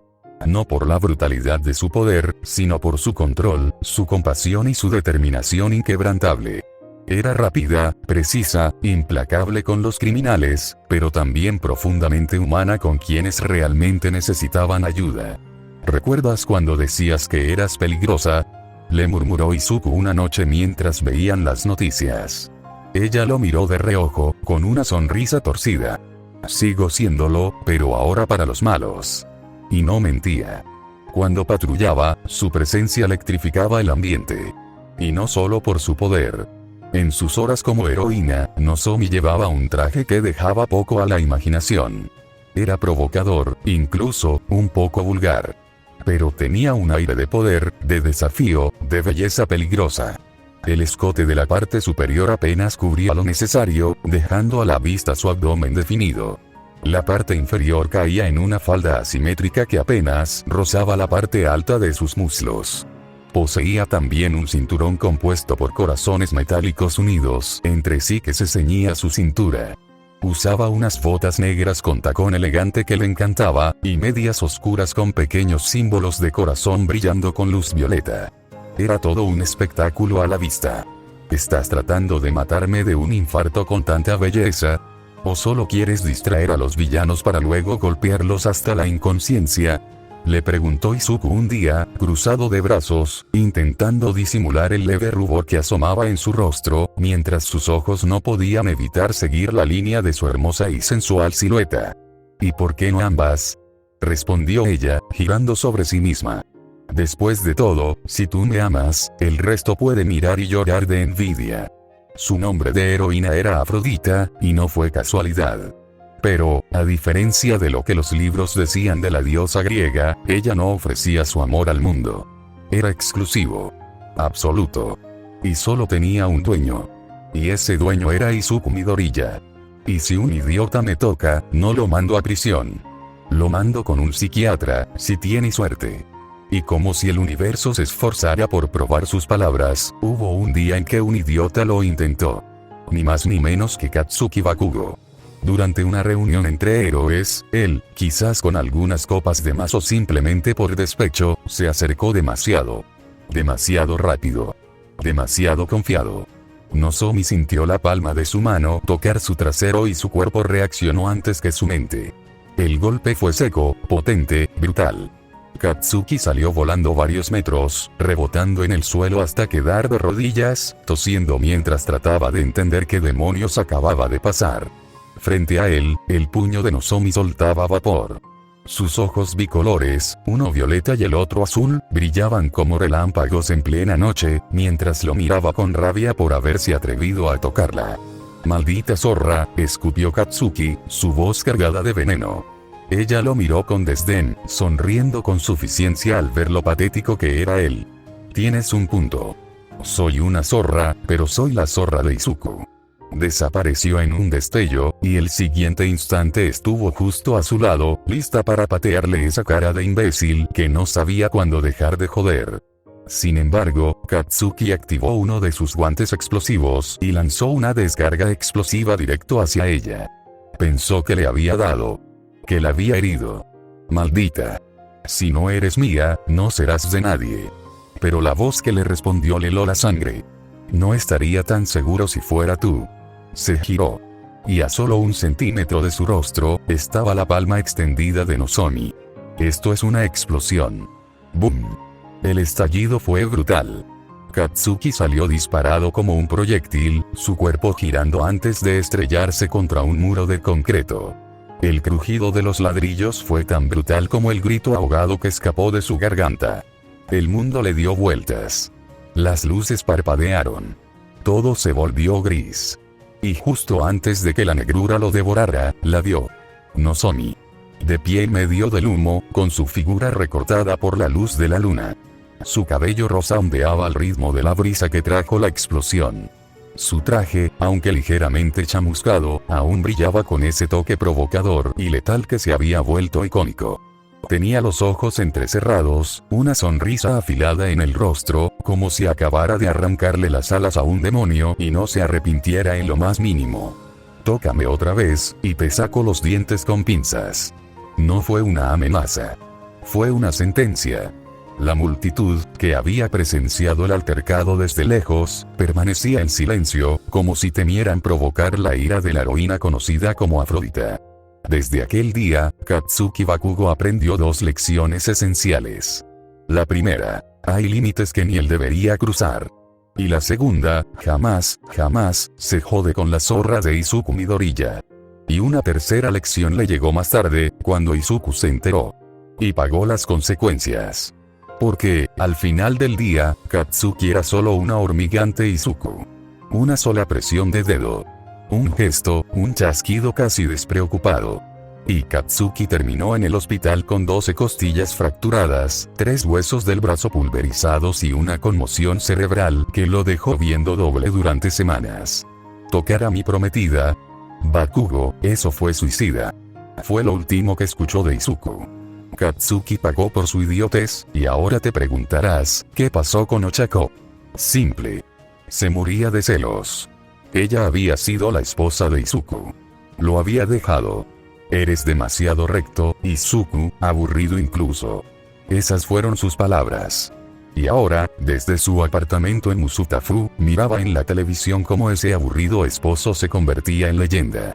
No por la brutalidad de su poder, sino por su control, su compasión y su determinación inquebrantable. Era rápida, precisa, implacable con los criminales, pero también profundamente humana con quienes realmente necesitaban ayuda. ¿Recuerdas cuando decías que eras peligrosa?, le murmuró Izuku una noche mientras veían las noticias. Ella lo miró de reojo, con una sonrisa torcida. Sigo siéndolo, pero ahora para los malos. Y no mentía. Cuando patrullaba, su presencia electrificaba el ambiente. Y no solo por su poder. En sus horas como heroína, Nozomi llevaba un traje que dejaba poco a la imaginación. Era provocador, incluso, un poco vulgar. Pero tenía un aire de poder, de desafío, de belleza peligrosa. El escote de la parte superior apenas cubría lo necesario, dejando a la vista su abdomen definido. La parte inferior caía en una falda asimétrica que apenas rozaba la parte alta de sus muslos. Poseía también un cinturón compuesto por corazones metálicos unidos entre sí que se ceñía a su cintura. Usaba unas botas negras con tacón elegante que le encantaba, y medias oscuras con pequeños símbolos de corazón brillando con luz violeta. Era todo un espectáculo a la vista. ¿Estás tratando de matarme de un infarto con tanta belleza? ¿O solo quieres distraer a los villanos para luego golpearlos hasta la inconsciencia? Le preguntó Izuku un día, cruzado de brazos, intentando disimular el leve rubor que asomaba en su rostro, mientras sus ojos no podían evitar seguir la línea de su hermosa y sensual silueta. ¿Y por qué no ambas? Respondió ella, girando sobre sí misma. Después de todo, si tú me amas, el resto puede mirar y llorar de envidia. Su nombre de heroína era Afrodita, y no fue casualidad. Pero, a diferencia de lo que los libros decían de la diosa griega, ella no ofrecía su amor al mundo. Era exclusivo. Absoluto. Y solo tenía un dueño. Y ese dueño era Izuku Midoriya. Y si un idiota me toca, no lo mando a prisión. Lo mando con un psiquiatra, si tiene suerte. Y como si el universo se esforzara por probar sus palabras, hubo un día en que un idiota lo intentó. Ni más ni menos que Katsuki Bakugo. Durante una reunión entre héroes, él, quizás con algunas copas de más o simplemente por despecho, se acercó demasiado. Demasiado rápido. Demasiado confiado. Nozomi sintió la palma de su mano tocar su trasero y su cuerpo reaccionó antes que su mente. El golpe fue seco, potente, brutal. Katsuki salió volando varios metros, rebotando en el suelo hasta quedar de rodillas, tosiendo mientras trataba de entender qué demonios acababa de pasar. Frente a él, el puño de Nozomi soltaba vapor. Sus ojos bicolores, uno violeta y el otro azul, brillaban como relámpagos en plena noche, mientras lo miraba con rabia por haberse atrevido a tocarla. «Maldita zorra», escupió Katsuki, su voz cargada de veneno. Ella lo miró con desdén, sonriendo con suficiencia al ver lo patético que era él. «Tienes un punto. Soy una zorra, pero soy la zorra de Izuku». Desapareció en un destello, y el siguiente instante estuvo justo a su lado, lista para patearle esa cara de imbécil que no sabía cuándo dejar de joder. Sin embargo, Katsuki activó uno de sus guantes explosivos y lanzó una descarga explosiva directo hacia ella. Pensó que le había dado. Que la había herido. «Maldita. Si no eres mía, no serás de nadie». Pero la voz que le respondió le heló la sangre. «No estaría tan seguro si fuera tú». Se giró. Y a solo 1 centímetro de su rostro, estaba la palma extendida de Nozomi. Esto es una explosión. ¡Bum! El estallido fue brutal. Katsuki salió disparado como un proyectil, su cuerpo girando antes de estrellarse contra un muro de concreto. El crujido de los ladrillos fue tan brutal como el grito ahogado que escapó de su garganta. El mundo le dio vueltas. Las luces parpadearon. Todo se volvió gris. Y justo antes de que la negrura lo devorara, la vio. Nozomi. De pie en medio del humo, con su figura recortada por la luz de la luna. Su cabello rosa ondeaba al ritmo de la brisa que trajo la explosión. Su traje, aunque ligeramente chamuscado, aún brillaba con ese toque provocador y letal que se había vuelto icónico. Tenía los ojos entrecerrados, una sonrisa afilada en el rostro, como si acabara de arrancarle las alas a un demonio y no se arrepintiera en lo más mínimo. «Tócame otra vez, y te saco los dientes con pinzas». No fue una amenaza. Fue una sentencia. La multitud, que había presenciado el altercado desde lejos, permanecía en silencio, como si temieran provocar la ira de la heroína conocida como Afrodita. Desde aquel día, Katsuki Bakugo aprendió 2 lecciones esenciales. La primera, hay límites que ni él debería cruzar. Y la segunda, jamás, jamás, se jode con la zorra de Izuku Midoriya. Y una tercera lección le llegó más tarde, cuando Izuku se enteró. Y pagó las consecuencias. Porque, al final del día, Katsuki era solo una hormiga ante Izuku. Una sola presión de dedo. Un gesto, un chasquido casi despreocupado. y Katsuki terminó en el hospital con 12 costillas fracturadas, 3 huesos del brazo pulverizados y una conmoción cerebral que lo dejó viendo doble durante semanas. ¿Tocar a mi prometida? Bakugo, eso fue suicida. Fue lo último que escuchó de Izuku. Katsuki pagó por su idiotez, y ahora te preguntarás, ¿qué pasó con Ochako? Simple. Se moría de celos. Ella había sido la esposa de Izuku. Lo había dejado. Eres demasiado recto, Izuku, aburrido incluso. Esas fueron sus palabras. Y ahora, desde su apartamento en Musutafu, miraba en la televisión cómo ese aburrido esposo se convertía en leyenda.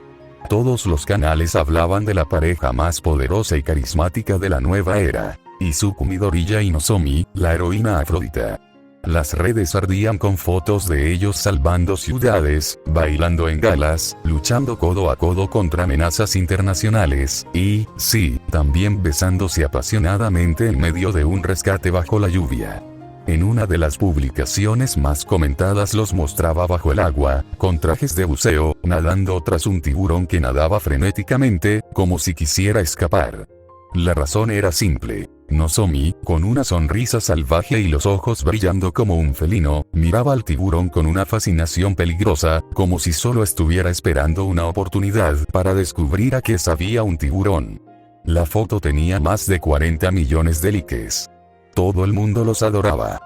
Todos los canales hablaban de la pareja más poderosa y carismática de la nueva era. Izuku Midoriya y Nozomi, la heroína Afrodita. Las redes ardían con fotos de ellos salvando ciudades, bailando en galas, luchando codo a codo contra amenazas internacionales, y, sí, también besándose apasionadamente en medio de un rescate bajo la lluvia. En una de las publicaciones más comentadas los mostraba bajo el agua, con trajes de buceo, nadando tras un tiburón que nadaba frenéticamente, como si quisiera escapar. La razón era simple. Nozomi, con una sonrisa salvaje y los ojos brillando como un felino, miraba al tiburón con una fascinación peligrosa, como si solo estuviera esperando una oportunidad para descubrir a qué sabía un tiburón. La foto tenía más de 40 millones de likes. Todo el mundo los adoraba.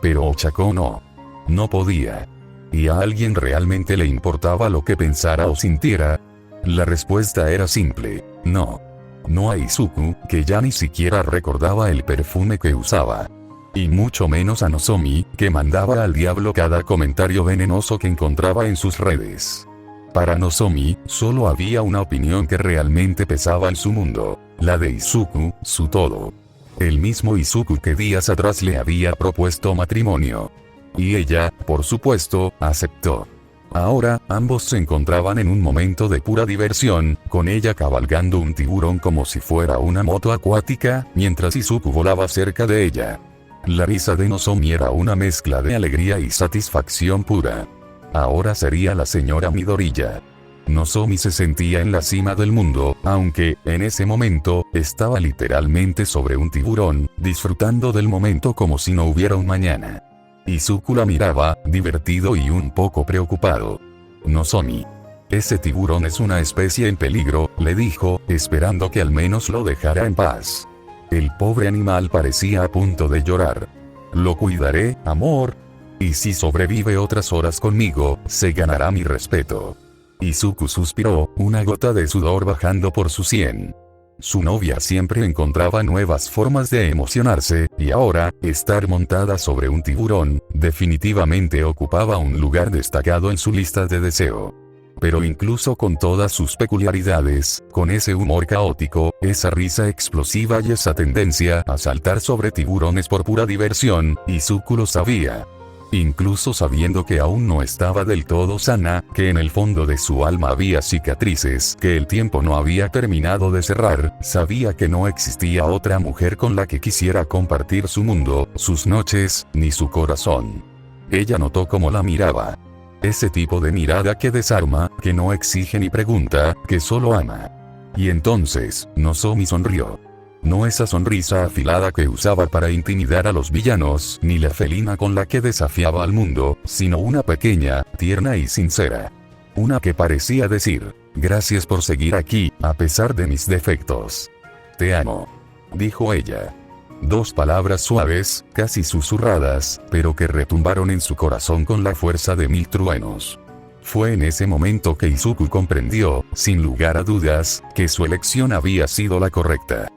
Pero Ochako no. No podía. ¿Y a alguien realmente le importaba lo que pensara o sintiera? La respuesta era simple, no. No a Izuku, que ya ni siquiera recordaba el perfume que usaba. Y mucho menos a Nozomi, que mandaba al diablo cada comentario venenoso que encontraba en sus redes. Para Nozomi, solo había una opinión que realmente pesaba en su mundo, la de Izuku, su todo. El mismo Izuku que días atrás le había propuesto matrimonio. Y ella, por supuesto, aceptó. Ahora, ambos se encontraban en un momento de pura diversión, con ella cabalgando un tiburón como si fuera una moto acuática, mientras Izuku volaba cerca de ella. La risa de Nozomi era una mezcla de alegría y satisfacción pura. Ahora sería la señora Midoriya. Nozomi se sentía en la cima del mundo, aunque, en ese momento, estaba literalmente sobre un tiburón, disfrutando del momento como si no hubiera un mañana. Izuku la miraba, divertido y un poco preocupado. Nozomi. Ese tiburón es una especie en peligro, le dijo, esperando que al menos lo dejara en paz. El pobre animal parecía a punto de llorar. Lo cuidaré, amor. Y si sobrevive otras horas conmigo, se ganará mi respeto. Izuku suspiró, una gota de sudor bajando por su sien. Su novia siempre encontraba nuevas formas de emocionarse, y ahora, estar montada sobre un tiburón, definitivamente ocupaba un lugar destacado en su lista de deseo. Pero incluso con todas sus peculiaridades, con ese humor caótico, esa risa explosiva y esa tendencia a saltar sobre tiburones por pura diversión, Izuku lo sabía. Incluso sabiendo que aún no estaba del todo sana, que en el fondo de su alma había cicatrices que el tiempo no había terminado de cerrar, sabía que no existía otra mujer con la que quisiera compartir su mundo, sus noches, ni su corazón. Ella notó cómo la miraba. Ese tipo de mirada que desarma, que no exige ni pregunta, que solo ama. Y entonces, Nozomi sonrió. No esa sonrisa afilada que usaba para intimidar a los villanos, ni la felina con la que desafiaba al mundo, sino una pequeña, tierna y sincera. Una que parecía decir, gracias por seguir aquí, a pesar de mis defectos. Te amo. Dijo ella. 2 palabras suaves, casi susurradas, pero que retumbaron en su corazón con la fuerza de 1000 truenos. Fue en ese momento que Izuku comprendió, sin lugar a dudas, que su elección había sido la correcta.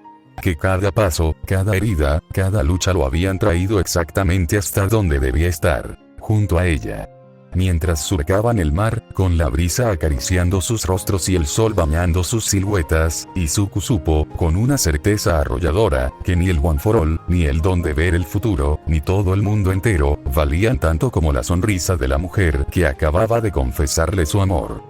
Que cada paso, cada herida, cada lucha lo habían traído exactamente hasta donde debía estar, junto a ella. Mientras surcaban el mar, con la brisa acariciando sus rostros y el sol bañando sus siluetas, Izuku supo, con una certeza arrolladora, que ni el One for All, ni el don de ver el futuro, ni todo el mundo entero, valían tanto como la sonrisa de la mujer que acababa de confesarle su amor.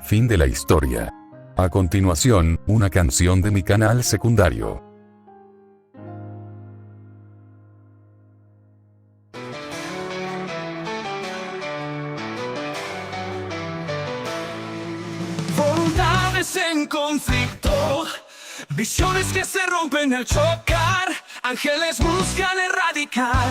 Fin de la historia. A continuación, una canción de mi canal secundario. Voluntades en conflicto. Visiones que se rompen al chocar, ángeles buscan erradicar,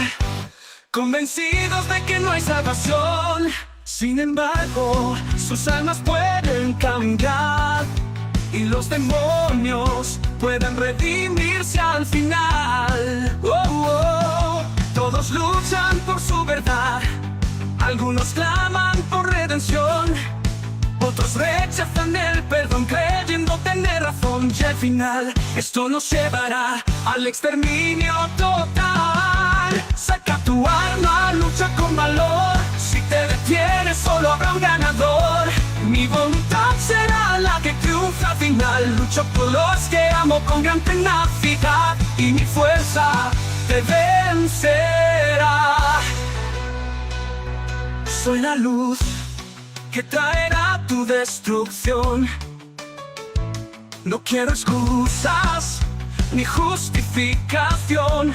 convencidos de que no hay salvación. Sin embargo, sus almas pueden cambiar y los demonios pueden redimirse al final. Todos luchan por su verdad, algunos claman por redención, otros rechazan el perdón creyendo tener razón. Y al final esto nos llevará al exterminio total. Saca tu arma, lucha con valor. Si te detienes solo habrá un ganador. Mi voluntad será la que triunfa al final. Lucho por los que amo con gran tenacidad y mi fuerza te vencerá. Soy la luz que traerá tu destrucción. No quiero excusas ni justificación.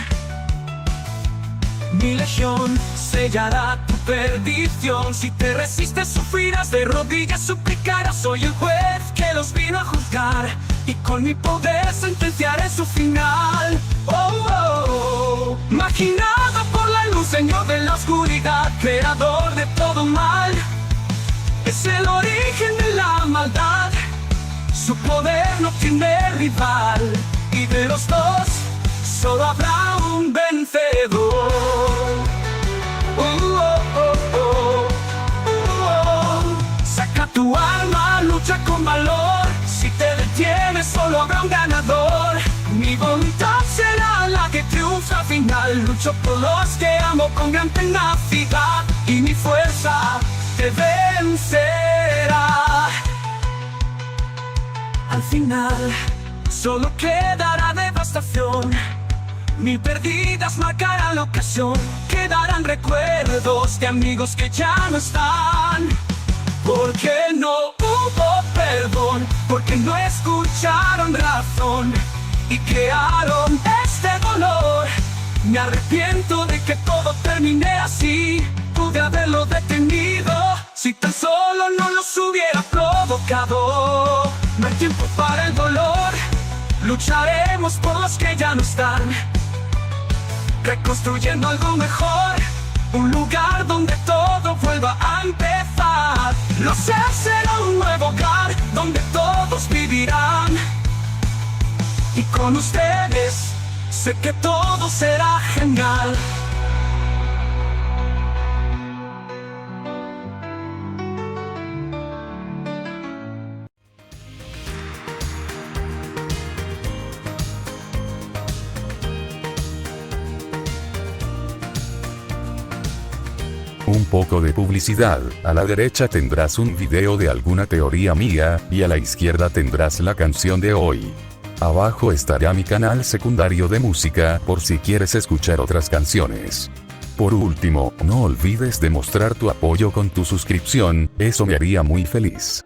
Mi legión sellará tu perdición. Si te resistes sufrirás, de rodillas suplicarás. Soy el juez que los vino a juzgar y con mi poder sentenciaré su final. Maquinado por la luz, Señor de la oscuridad, creador de todo mal, es el origen de la maldad. Su poder no tiene rival y de los dos solo habrá un vencedor. Saca tu alma, lucha con valor. Si te detienes solo habrá un ganador. Mi voluntad será la que triunfa al final. Lucho por los que amo con gran tenacidad y mi fuerza te vencerá. Al final solo quedará devastación. 1000 perdidas marcarán la ocasión. Quedarán recuerdos de amigos que ya no están. Porque no hubo perdón, porque no escucharon razón y crearon este dolor. Me arrepiento de que todo termine así. Pude haberlo detenido si tan solo no los hubiera provocado. No hay tiempo para el dolor, lucharemos por los que ya no están, reconstruyendo algo mejor, un lugar donde todo vuelva a empezar. Lo sé, será un nuevo hogar donde todos vivirán, y con ustedes sé que todo será genial. Un poco de publicidad. A la derecha tendrás un video de alguna teoría mía, y a la izquierda tendrás la canción de hoy. Abajo estará mi canal secundario de música, por si quieres escuchar otras canciones. Por último, no olvides de mostrar tu apoyo con tu suscripción, eso me haría muy feliz.